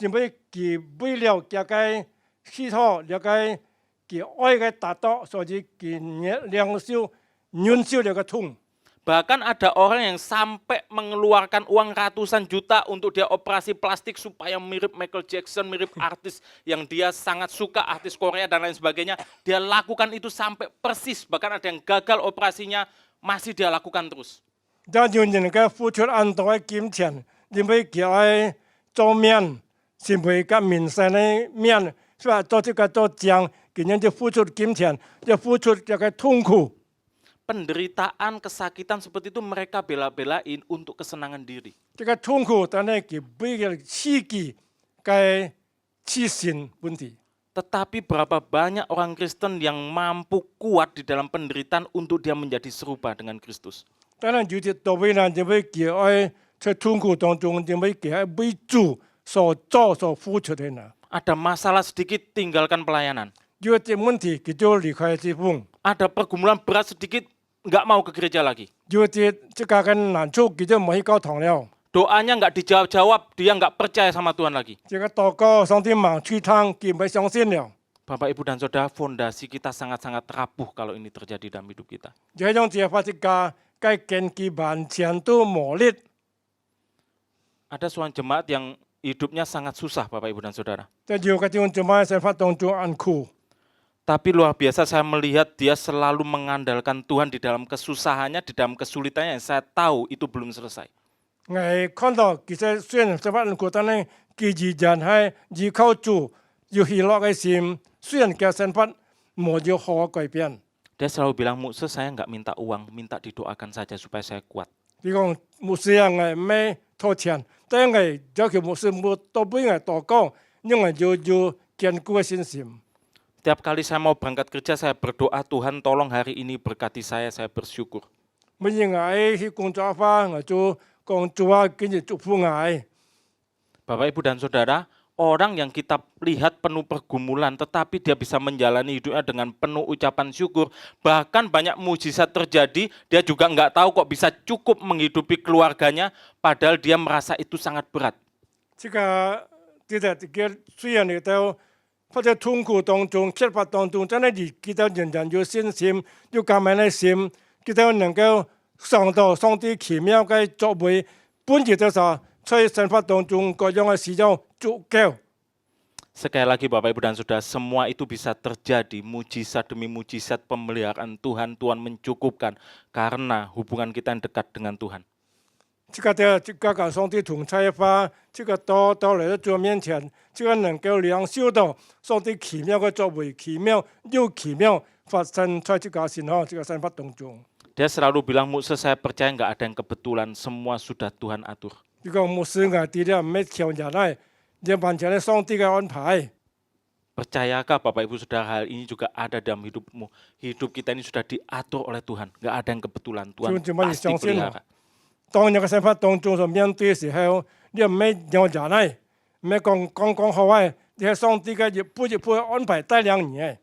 因為佢為了佢嘅喜好，了解佢愛嘅達到，所以佢領受忍受了個痛。 Bahkan ada orang yang sampai mengeluarkan uang ratusan juta untuk dia operasi plastik supaya mirip Michael Jackson, mirip artis yang dia sangat suka, artis Korea dan lain sebagainya. Dia lakukan itu sampai persis, bahkan ada yang gagal operasinya, masih dia lakukan terus. 但有人嘅付出很多嘅金錢，因為佢愛做面，是為個民生嘅面，所以做這個做醬，佢人就付出金錢，就付出這個痛苦。 Penderitaan, kesakitan seperti itu mereka bela-belain untuk kesenangan diri. 這個痛苦，但係佢為了刺激嘅自信問題。 Tetapi berapa banyak orang Kristen yang mampu kuat di dalam penderitaan untuk dia menjadi serupa dengan Kristus. 當然有啲多位人因為佢愛在痛苦當中，因為佢係為主所做所付出嘅人。 Ada masalah sedikit, tinggalkan pelayanan. 有啲問題，佢就離開這份。 Ada pergumulan berat sedikit, nggak mau ke gereja lagi. 有啲這個嘅難處，佢就唔去教堂了。 Doanya nggak dijawab-jawab, dia nggak percaya sama Tuhan lagi. 這個禱告上天忙去趟，佢唔相信了。 Bapak, Ibu, dan Saudara, fondasi kita sangat-sangat rapuh kalau ini terjadi dalam hidup kita. 這種做法，這個該根基完全都磨裂。 Ada seorang jemaat yang hidupnya sangat susah, Bapak, Ibu, dan Saudara. 在有個種做法生活當中很苦， Tapi luar biasa saya melihat dia selalu mengandalkan Tuhan di dalam kesusahannya, di dalam kesulitannya yang saya tahu itu belum selesai. 我看到其實雖然生活很苦，但係佢依然係依靠主，有喜樂嘅心。雖然佢生活冇有好改變， Dia selalu bilang, Mukse, saya nggak minta uang, minta didoakan saja supaya saya kuat. 比如講牧師啊，我咩掏錢，但係我要求牧師冇多俾我禱告，因為要堅固嘅信心。 Tiap kali saya mau berangkat kerja, saya berdoa, Tuhan tolong hari ini berkati saya bersyukur. 每日我去工作法，我就講主啊，今日祝福我。 Bapak, Ibu, dan Saudara, orang yang kita lihat penuh pergumulan, tetapi dia bisa menjalani hidupnya dengan penuh ucapan syukur. Bahkan banyak mujizat terjadi, dia juga nggak tahu kok bisa cukup menghidupi keluarganya, padahal dia merasa itu sangat berat. 這個對的，這個雖然你都或者痛苦當中、缺乏當中，真係記得仍然有信心，有咁樣嘅心，記得能夠上到上帝奇妙嘅作為，本質就是在生活當中各樣嘅事情足夠。 Sekali lagi Bapak Ibu dan Saudara, semua itu bisa terjadi mujizat demi mujizat pemeliharaan Tuhan. Tuhan mencukupkan karena hubungan kita yang dekat dengan Tuhan. 這個跟上帝同在法，這個到來到主面前，這個能夠領受到上帝奇妙嘅作為，奇妙又奇妙發生在這個生活當中。 Dia selalu bilang, Mukse saya percaya nggak ada yang kebetulan, semua sudah Tuhan atur. 呢個牧師我哋咧唔係挑人嚟，要完全係上帝嘅安排。 Percayakah Bapak Ibu Saudara hal ini juga ada dalam hidupmu? Hidup kita ini sudah diatur oleh Tuhan, nggak ada yang kebetulan. Tuhan Cuma pasti相信 pelihara. 當日嘅生活當中所面對嘅時候，你唔係讓人嚟，唔係講好嘅，你係上帝嘅一步一步安排帶領你嘅。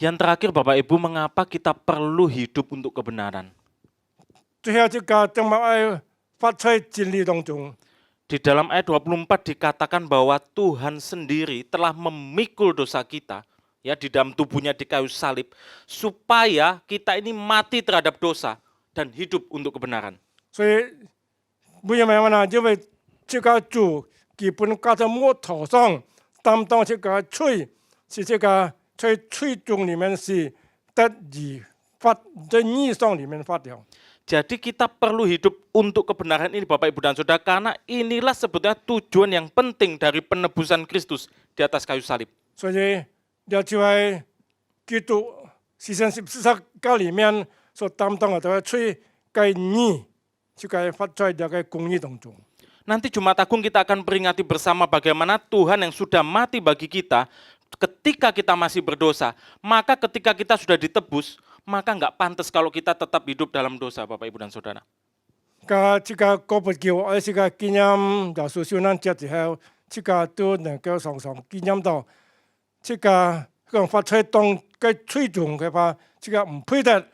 Yang terakhir Bapak Ibu, mengapa kita perlu hidup untuk kebenaran? 最後這個正話喺發出真理當中。 Di dalam ayat 24 dikatakan bahwa Tuhan sendiri telah memikul dosa kita, ya, di dalam tubuhnya di kayu salib, supaya kita ini mati terhadap dosa dan hidup untuk kebenaran. 所以不要問啦，因為這個主基本架在木頭上，擔當這個罪，是這個在罪中裡面是得以發在義上裡面發掉。 Jadi kita perlu hidup untuk kebenaran ini Bapak Ibu dan Saudara, karena inilah sebetulnya tujuan yang penting dari penebusan Kristus di atas kayu salib. 所以要就係基督犧牲十字架裡面所擔當嘅罪嘅義，就係發在這個公義當中。 Nanti Jumat Agung kita akan peringati bersama bagaimana Tuhan yang sudah mati bagi kita ketika kita masih berdosa. Maka ketika kita sudah ditebus, maka nggak pantas kalau kita tetap hidup dalam dosa, Bapak Ibu dan Saudara. 個這個國別叫我這個紀念耶穌受難節之後，這個都能夠常常紀念到，這個向發出當嘅最重嘅話，這個唔配得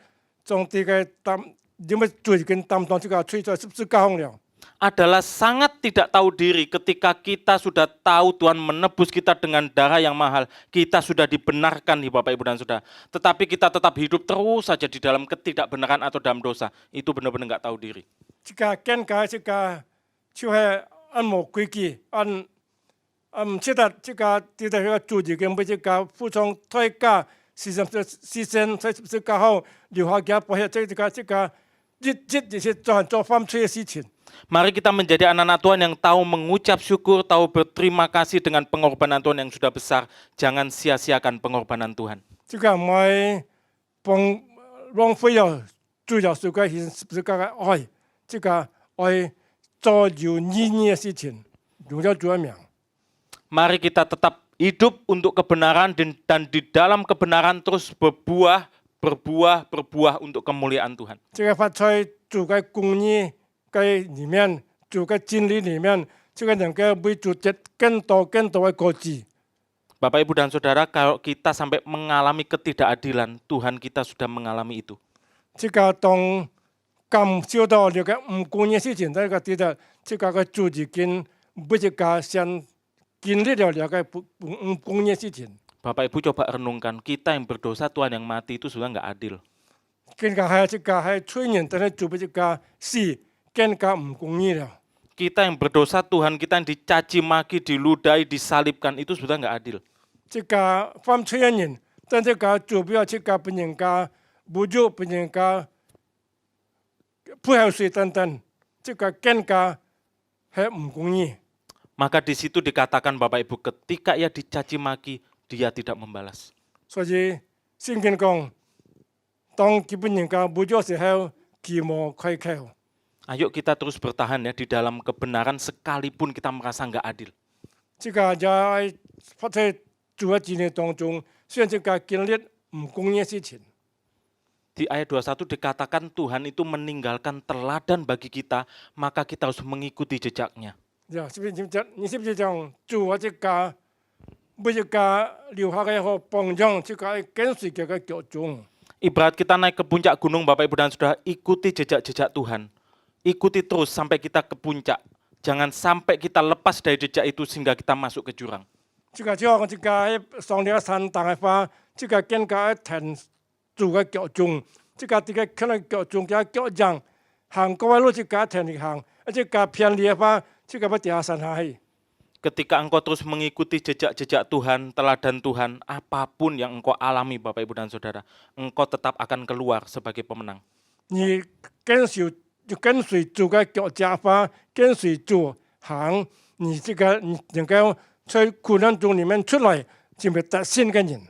上帝嘅擔，因為罪跟擔當這個罪在十字架上了。 Adalah sangat tidak tahu diri ketika kita sudah tahu Tuhan menebus kita dengan darah yang mahal. Kita sudah dibenarkan di Bapak Ibu dan Saudara. Tetapi kita tetap hidup terus saja di dalam ketidakbenaran atau dalam dosa. Itu benar-benar nggak tahu diri. 這個見解這個就係按冇規矩，按唔識得這個對待這個主義嘅每這個服從代價，犧牲在十字架後留下嘅保險，這個一些做犯罪嘅事情。 Mari kita menjadi anak-anak Tuhan yang tahu mengucap syukur, tahu berterima kasih dengan pengorbanan Tuhan yang sudah besar. Jangan sia-siakan pengorbanan Tuhan. 這個唔係幫浪費了主耶穌嘅獻十字架嘅愛，這個愛做有意義嘅事情，榮耀主嘅名。 Mari kita tetap hidup untuk kebenaran dan di dalam kebenaran terus berbuah untuk kemuliaan Tuhan. 這個發在主嘅公義嘅裡面，主嘅真理裡面，這個能夠為主結更多嘅果子。 Bapak Ibu dan Saudara, kalau kita sampai mengalami ketidakadilan, Tuhan kita sudah mengalami itu. 這個當感受到這個唔公義事情，這個對的，這個嘅主已經為這個先經歷了這個唔公義事情。 Bapak Ibu coba renungkan, kita yang berdosa, Tuhan yang mati itu sebenarnya nggak adil. 更加係這個係催人，但係做俾這個事更加唔公義了。 Kita yang berdosa, Tuhan kita yang dicaci maki, diludahi, disalibkan, itu sebenarnya nggak adil. 這個犯罪嘅人，但這個做不了這個俾人家侮辱，俾人家不孝順等等，這個更加係唔公義。 Maka di situ dikatakan Bapak Ibu, ketika ia dicaci maki, dia tidak membalas. 所以聖經講，當佢俾人家侮辱時候，佢冇開口。 Ayo kita terus bertahan ya di dalam kebenaran sekalipun kita merasa nggak adil. 這個就係發在主嘅真理當中，雖然這個經歷唔公義嘅事情。 Di ayat 21 dikatakan Tuhan itu meninggalkan teladan bagi kita, maka kita harus mengikuti jejaknya. 你是不是講主嘅這個為這個留下嘅好榜樣，這個係跟隨佢嘅腳蹤。 Ibarat kita naik ke puncak gunung, Bapak Ibu dan Saudara, ikuti jejak-jejak Tuhan. Ikuti terus sampai kita ke puncak. Jangan sampai kita lepas dari jejak itu sehingga kita masuk ke jurang. 即个即个即个上了山东嘅花，即个更加田做嘅腳種，即個啲嘅可能腳種嘅腳樣行過路即個田嚟行，即個偏離嘅話，即個不掉山下去。 Ketika engkau terus mengikuti jejak-jejak Tuhan, teladan Tuhan, apapun yang engkau alami Bapak Ibu dan Saudara, engkau tetap akan keluar sebagai pemenang. 你跟隨做嘅腳腳法，跟隨做行，你這個你能夠在苦難中裡面出來，就會得勝嘅人。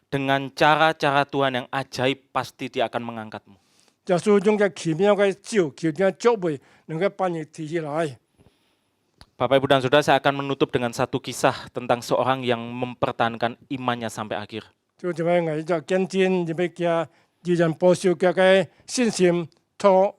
Dengan cara-cara Tuhan yang ajaib, pasti Dia akan mengangkatmu. 就是用嘅奇妙嘅招，奇妙嘅作為，能夠把你提起來。 Bapak Ibu dan Saudara, saya akan menutup dengan satu kisah tentang seorang yang mempertahankan imannya sampai akhir. 就點解我就見證，就俾嘅二人報銷嘅信心到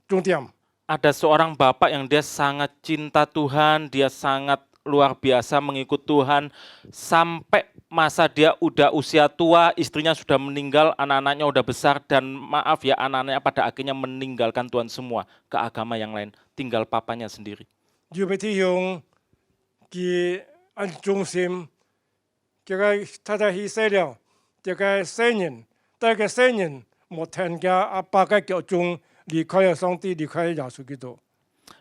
終點。 Ada seorang bapak yang dia sangat cinta Tuhan, dia sangat luar biasa mengikut Tuhan, sampai masa dia udah usia tua, istrinya sudah meninggal, anak-anaknya udah besar, dan maaf ya, anak-anaknya pada akhirnya meninggalkan Tuhan semua ke agama yang lain, tinggal papanya sendiri. 要俾啲用佢按中心，叫佢太太去世了，叫佢四年，但係4年冇聽嘅阿爸嘅腳蹤離開咗上帝，離開耶穌基督。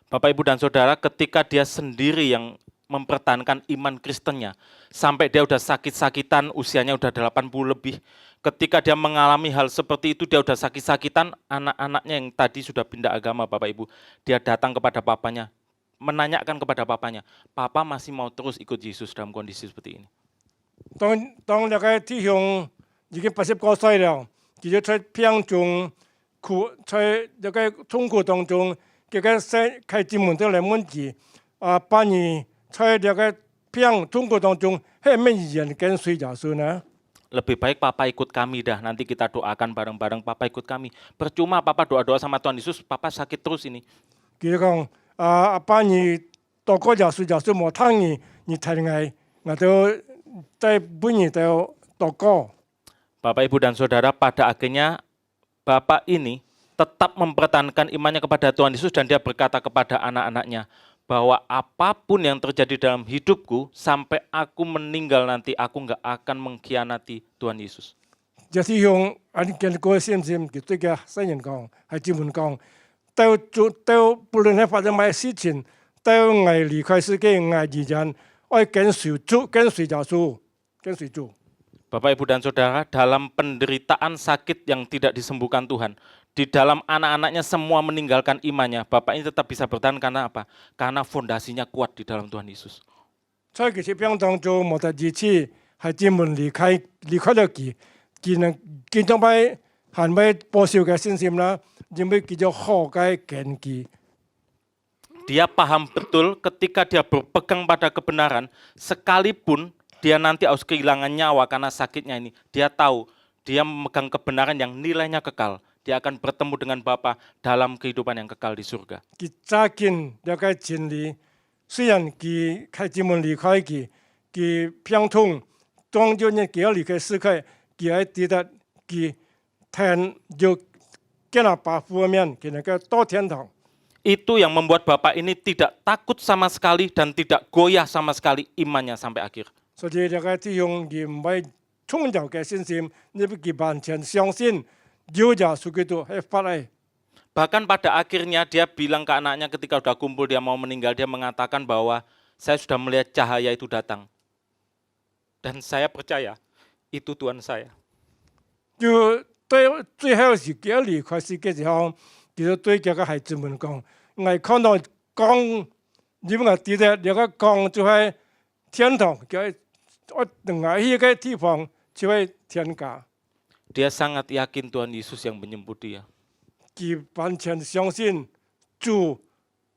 Bapak Ibu dan Saudara, ketika dia sendiri yang mempertahankan iman Kristennya, sampai dia udah sakit-sakitan, usianya udah 80 lebih, ketika dia mengalami hal seperti itu, dia udah sakit-sakitan, anak-anaknya yang tadi sudah pindah agama Bapak Ibu, dia datang kepada papanya, menanyakan kepada papanya, Papa masih mau terus ikut Yesus dalam kondisi seperti ini? 當那個弟兄已經89歲了，佢就在病中苦，在那個痛苦當中，佢個開進門都來問佢，把你在那個病痛苦當中，係咩人跟隨耶穌呢？ Lebih baik Papa ikut kami dah, nanti kita doakan bareng-bareng, Papa ikut kami. Percuma Papa doa-doa sama Tuhan Yesus, Papa sakit terus ini. 佢講把你禱告耶穌，耶穌冇聽你，你聽我都在本你都禱告。 Bapak, Ibu, dan Saudara, pada akhirnya Bapak ini tetap mempertahankan imannya kepada Tuhan Yesus dan dia berkata kepada anak-anaknya bahwa apapun yang terjadi dalam hidupku sampai aku meninggal nanti aku nggak akan mengkhianati Tuhan Yesus. 就是用按見過先佢對嘅新人講，係專門講，到無論係發生咩事情，到我離開世界，我依然愛跟隨主，跟隨耶穌，跟隨主。 Bapak, Ibu, dan Saudara, dalam penderitaan sakit yang tidak disembuhkan Tuhan, di dalam anak-anaknya semua meninggalkan imannya, Bapak ini tetap bisa bertahan karena apa? Karena fondasinya kuat di dalam Tuhan Yesus. 在佢疾病當中冇得支持，係專門離開咗佢能見到咪係咪報銷嘅信心啦，因為佢就好嘅見佢。 Dia paham betul ketika dia berpegang pada kebenaran, sekalipun dia nanti harus kehilangan nyawa karena sakitnya ini. Dia tahu, dia memegang kebenaran yang nilainya kekal. Dia akan bertemu dengan Bapa dalam kehidupan yang kekal di surga. 佢揸緊了解真理，雖然佢開專門離開佢病痛，當咗呢佢要離開世界，佢喺記得佢聽就見到把負面，佢能夠到天堂。 Itu yang membuat Bapak ini tidak takut sama sekali dan tidak goyah sama sekali imannya sampai akhir. 所以呢個弟兄佢唔係充有嘅信心，你佢完全相信有耶穌基督係法嚟。 Bahkan pada akhirnya dia bilang ke anaknya ketika udah kumpul dia mau meninggal, dia mengatakan bahwa saya sudah melihat cahaya itu datang. Dan saya percaya itu Tuhan saya. 就對最後是佢離開世界之後，佢就對佢個孩子們講：我看到光，你們記得呢個光就係天堂，佢我另外一個地方就係天家。 Dia sangat yakin Tuhan Yesus yang menyembuh dia. 佢完全相信主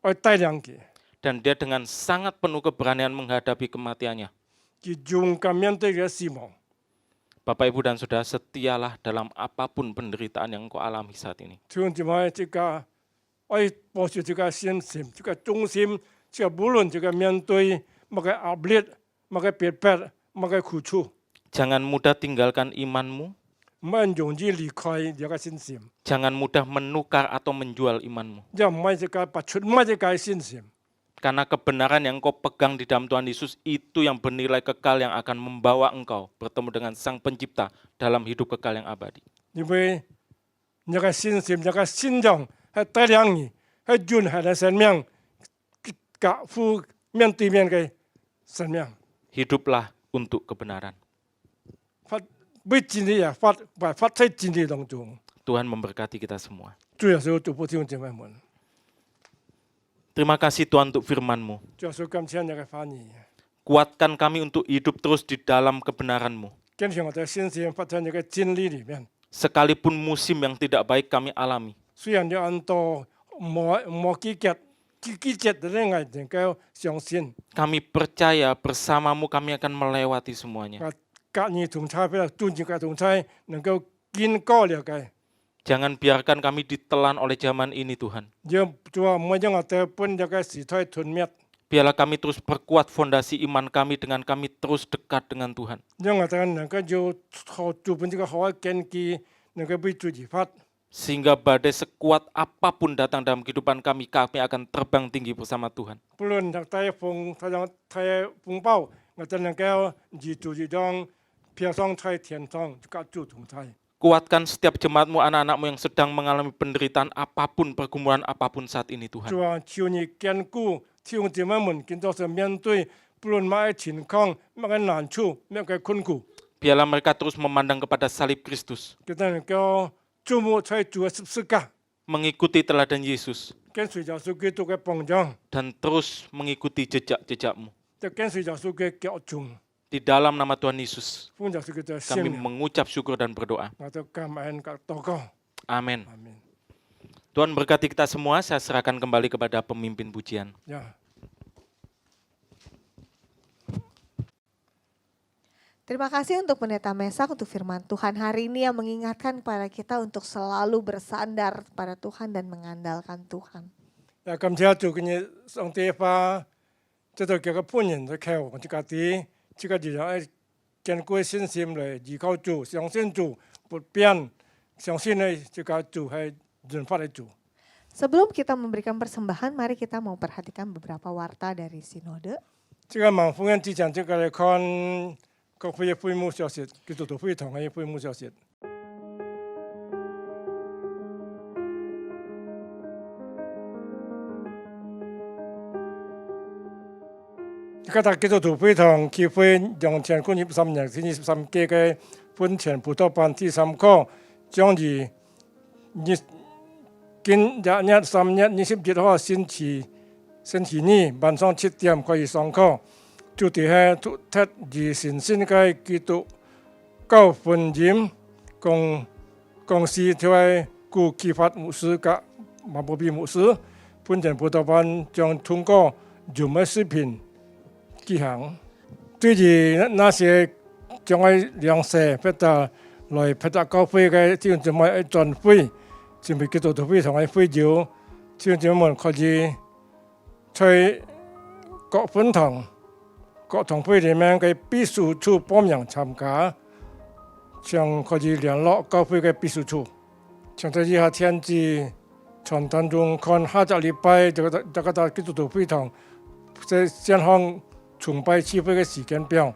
會帶領佢， Dan dia dengan sangat penuh keberanian menghadapi kematiannya. 佢勇敢面對嘅死亡。 Bapak, Ibu, dan Saudara, setialah dalam apapun penderitaan yang engkau alami saat ini. 像點解這個愛保持這個信心，這個忠心，這個無論這個面對乜嘅壓力、乜嘅逼迫、乜嘅苦楚， Jangan mudah tinggalkan imanmu. 唔係容易離開這個信心， Jangan mudah menukar atau menjual imanmu. 又唔係這個拔出乜這個信心。Karena kebenaran yang engkau pegang di dalam Tuhan Yesus itu yang bernilai kekal yang akan membawa engkau bertemu dengan Sang Pencipta dalam hidup kekal yang abadi. 因为那个信心、那个信仰，还带领你，还蕴含的生命，甲付面对面的生命， Hiduplah untuk kebenaran. 发为真理啊，发在真理当中。 Tuhan memberkati kita semua. 主要是祝福弟兄姐妹们， Terima kasih Tuhan untuk firman-Mu. 主要是感谢那个话语， Kuatkan kami untuk hidup terus di dalam kebenaran-Mu. 更新我的信心发在那个真理里面。 Sekalipun musim yang tidak baik kami alami, 虽然有很多冇季節的人係能夠相信， kami percaya bersama-Mu kami akan melewati semuanya. 隔年同差俾尊重嘅同差能夠見過了嘅。 Jangan biarkan kami ditelan oleh zaman ini Tuhan. 要做每樣我哋本一個時代吞滅， Biarlah kami terus perkuat fondasi iman kami dengan kami terus dekat dengan Tuhan. 讓我哋能夠要學做本一個好嘅根基，能夠被主而發。 Sehingga badai sekuat apapun datang dalam kehidupan kami, kami akan terbang tinggi bersama Tuhan. 不論睇風暴，我哋能夠自主自當飄上在天上，跟主同在。 Kuatkan setiap jemaat-Mu, anak-anak-Mu yang sedang mengalami penderitaan apapun, pergumulan apapun saat ini Tuhan. 主啊，求你堅固弟兄姊妹們，見到是面對不論乜嘅情況、乜嘅難處、乜嘅困苦， Biarlah mereka terus memandang kepada salib Kristus, 佢哋能夠注目在主嘅十字架， mengikuti teladan Yesus, 跟隨耶穌基督嘅榜樣， dan terus mengikuti jejak-jejak-Mu. 就跟隨耶穌嘅腳蹤， Di dalam nama Tuhan Yesus, 奉耶穌基督嘅 kami 聖名， mengucap syukur dan berdoa. 我哋感恩嘅禱告， Amin. 阿門。 Tuhan berkati kita semua, saya serahkan kembali kepada pemimpin pujian. Ya. Terima kasih untuk Pendeta Mesak untuk firman Tuhan hari ini yang mengingatkan kepada kita untuk selalu bersandar pada Tuhan dan mengandalkan Tuhan. 感謝主今日上帝把這個叫個判人嘅口，我家己這個就係堅固信心嚟依靠主，相信主不變，相信呢這個主係人發嘅主。 Sebelum kita memberikan persembahan, mari kita mau perhatikan beberapa warta dari sinode. 這個盲福音之前，這個嚟看各會嘅會務消息，基督徒會堂嘅會務消息。今日基督徒會堂協會2023年第23屆嘅本前輔導班第3課，將於今日3月27號星期二晚上7點開始上課，主題係特以善心嘅基督教福音講師就係顧啟發牧師及馬伯比牧師。本前輔導班將通過Zoom嘅視頻舉行，對於那些將來兩世或者來配搭教會嘅弟兄姊妹轉會，準備基督徒會堂嘅會友，弟兄姊妹們可以在各分堂、各堂會裡面嘅秘書處報名參加，將可以聯絡教會嘅秘書處。請在以下天氣傳單中看下個禮拜這個基督徒會堂在線上崇拜聚會嘅時間表，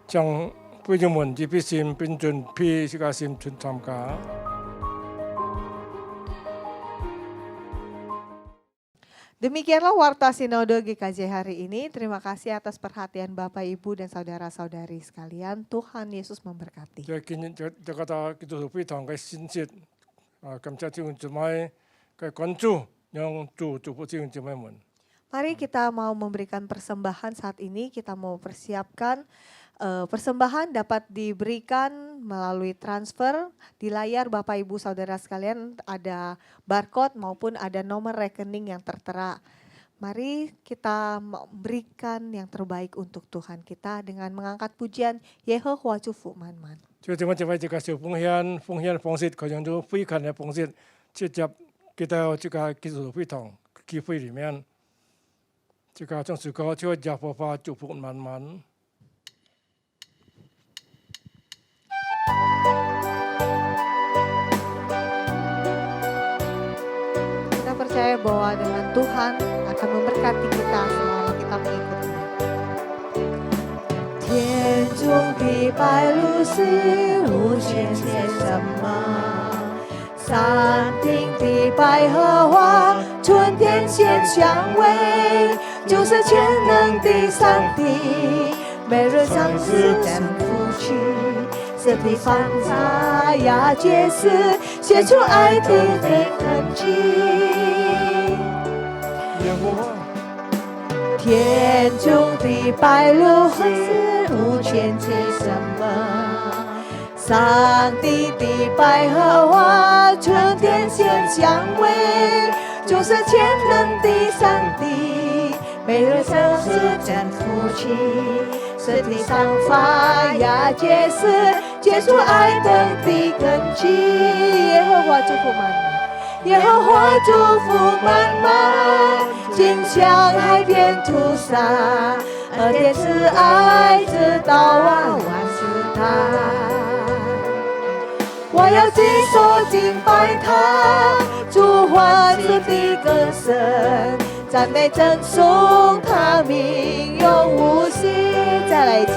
將會友們預備心並準備這個心去參加。 Demikianlah warta sinode GKJ hari ini. Terima kasih atas perhatian Bapak, Ibu, dan saudara-saudari sekalian. Tuhan Yesus memberkati. 這個基督徒會堂嘅信息，感謝弟兄姊妹嘅關注，讓主祝福弟兄姊妹們。 Mari kita mau memberikan persembahan saat ini. Kita mau persiapkan persembahan dapat diberikan melalui transfer. Di layar Bapak Ibu Saudara sekalian ada barcode maupun ada nomor rekening yang tertera. Mari kita memberikan yang terbaik untuk Tuhan kita dengan mengangkat pujian Yehowa Cufu Man-Man. 所以點解這個小奉獻方式，佢用咗非勤嘅方式，直接給到這個基督徒會堂聚會裡面。 這個將詩歌就耶和華祝福滿滿。 Kita percaya bahwa dengan Tuhan akan memberkati kita 的白鹭是无限些什么？山顶的百合花，春天鲜香味，就是全能的上帝。每日尝试真福气，身体放茶呀结实，写出爱的痕迹。耶和华天中的白鹭是无钱些什么？上帝的百合花，春天鲜香味，就是全能的上帝。每日尝试真福气，身体上发芽结实，结出爱的根基。耶和华祝福满满，耶和华祝福满满，金像海边涂洒，恩典慈爱直到万世代。我要举手敬拜他，主欢喜的歌声，赞美称颂他名永无息。再来一次，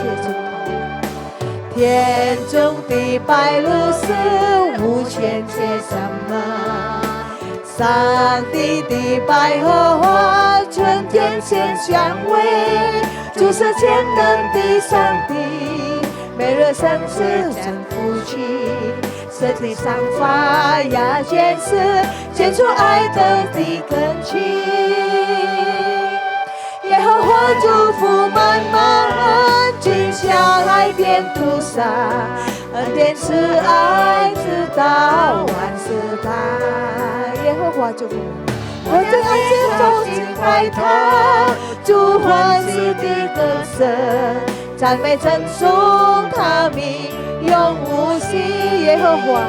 天中的白鹭是无钱些什么？上帝的百合花，春天鲜香味，主是全能的上帝。每日生是真福气，身体上发芽结实，结出爱的根基。耶和华祝福满满，金像海边涂洒，恩典慈爱直到万世代。耶和华祝福，我正爱接受敬拜他，主欢喜的歌声，赞美称颂他名永无息。耶和华，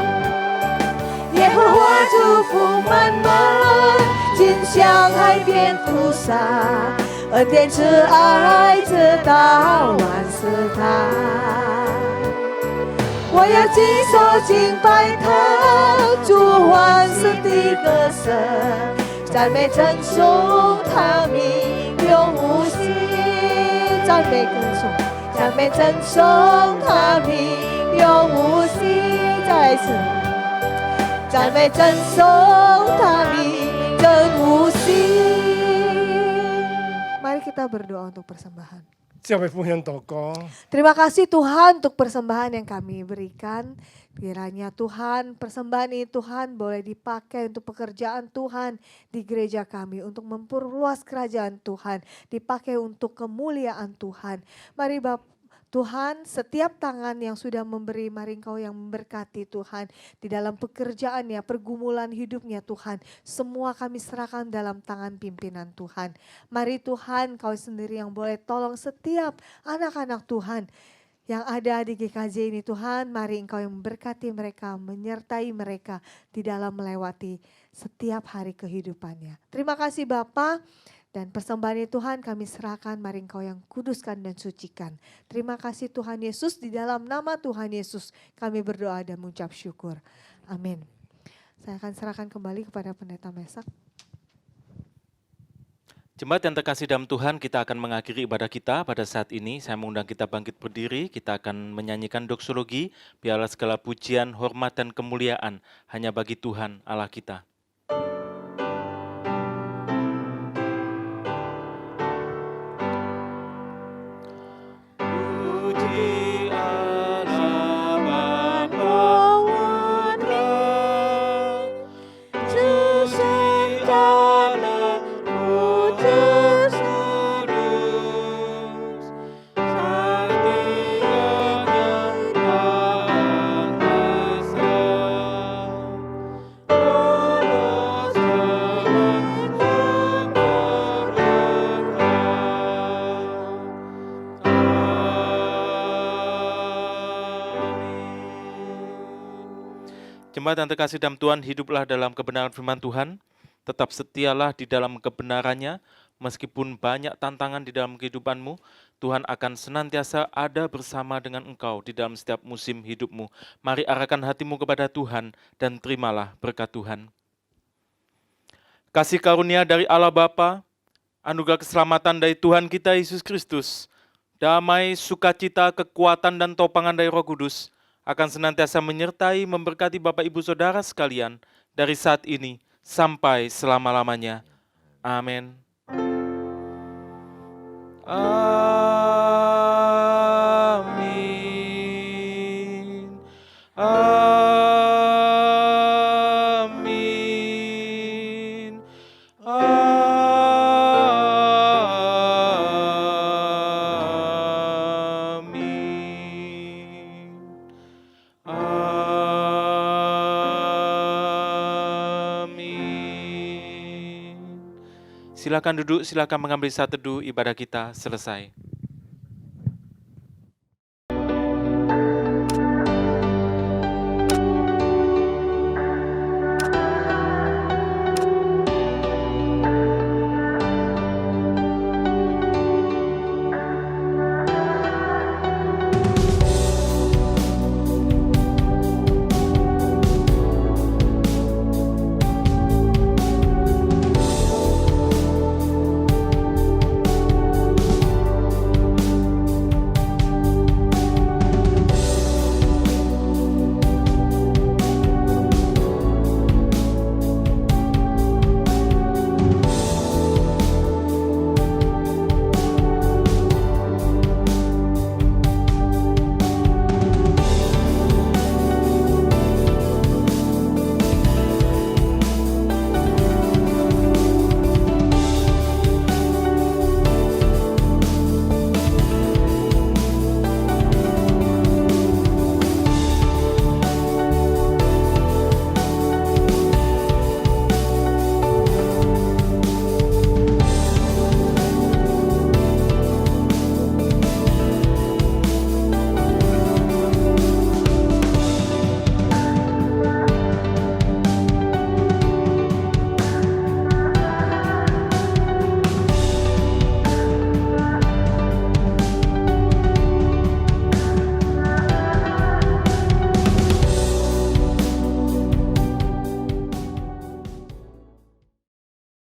耶和华祝福满满，金像海边涂洒，恩典慈爱直到万世代。我要举手敬拜他，主欢喜的歌声，赞美称颂他名永无息。赞美歌颂，赞美称颂他名永无息。再来一次，赞美称颂他名永无息。Mari kita berdoa untuk persembahan. 这位奉献祷告， Terima kasih Tuhan untuk persembahan yang kami berikan. Kiranya Tuhan, persembahan ini Tuhan boleh dipakai untuk pekerjaan Tuhan di gereja kami, untuk memperluas kerajaan Tuhan, dipakai untuk kemuliaan Tuhan. Mari Bapak Tuhan, setiap tangan yang sudah memberi, mari Engkau yang memberkati Tuhan di dalam pekerjaannya, pergumulan hidupnya Tuhan. Semua kami serahkan dalam tangan pimpinan Tuhan. Mari Tuhan, Kau sendiri yang boleh tolong setiap anak-anak Tuhan yang ada di GKJ ini Tuhan. Mari Engkau yang memberkati mereka, menyertai mereka di dalam melewati setiap hari kehidupannya. Terima kasih Bapa. Dan persembahan ini Tuhan kami serahkan, mari Engkau yang kuduskan dan sucikan. Terima kasih Tuhan Yesus, di dalam nama Tuhan Yesus kami berdoa dan mengucap syukur. Amin. Saya akan serahkan kembali kepada Pendeta Mesak. Jemaat yang terkasih dalam Tuhan, kita akan mengakhiri ibadah kita pada saat ini. Saya mengundang kita bangkit berdiri, kita akan menyanyikan doksologi, biarlah segala pujian, hormat, dan kemuliaan hanya bagi Tuhan Allah kita. Jemaat yang terkasih dalam Tuhan, hiduplah dalam kebenaran firman Tuhan, tetap setialah di dalam kebenarannya, meskipun banyak tantangan di dalam kehidupanmu, Tuhan akan senantiasa ada bersama dengan engkau di dalam setiap musim hidupmu. Mari arahkan hatimu kepada Tuhan dan terimalah berkat Tuhan. Kasih karunia dari Allah Bapa, anugerah keselamatan dari Tuhan kita Yesus Kristus, damai, sukacita, kekuatan, dan topangan dari Roh Kudus akan senantiasa menyertai, memberkati Bapak Ibu Saudara sekalian dari saat ini sampai selama-lamanya. Amin. Amin. Amin. Amin. Amin. Silakan duduk, silakan mengambil saat teduh, ibadah kita selesai.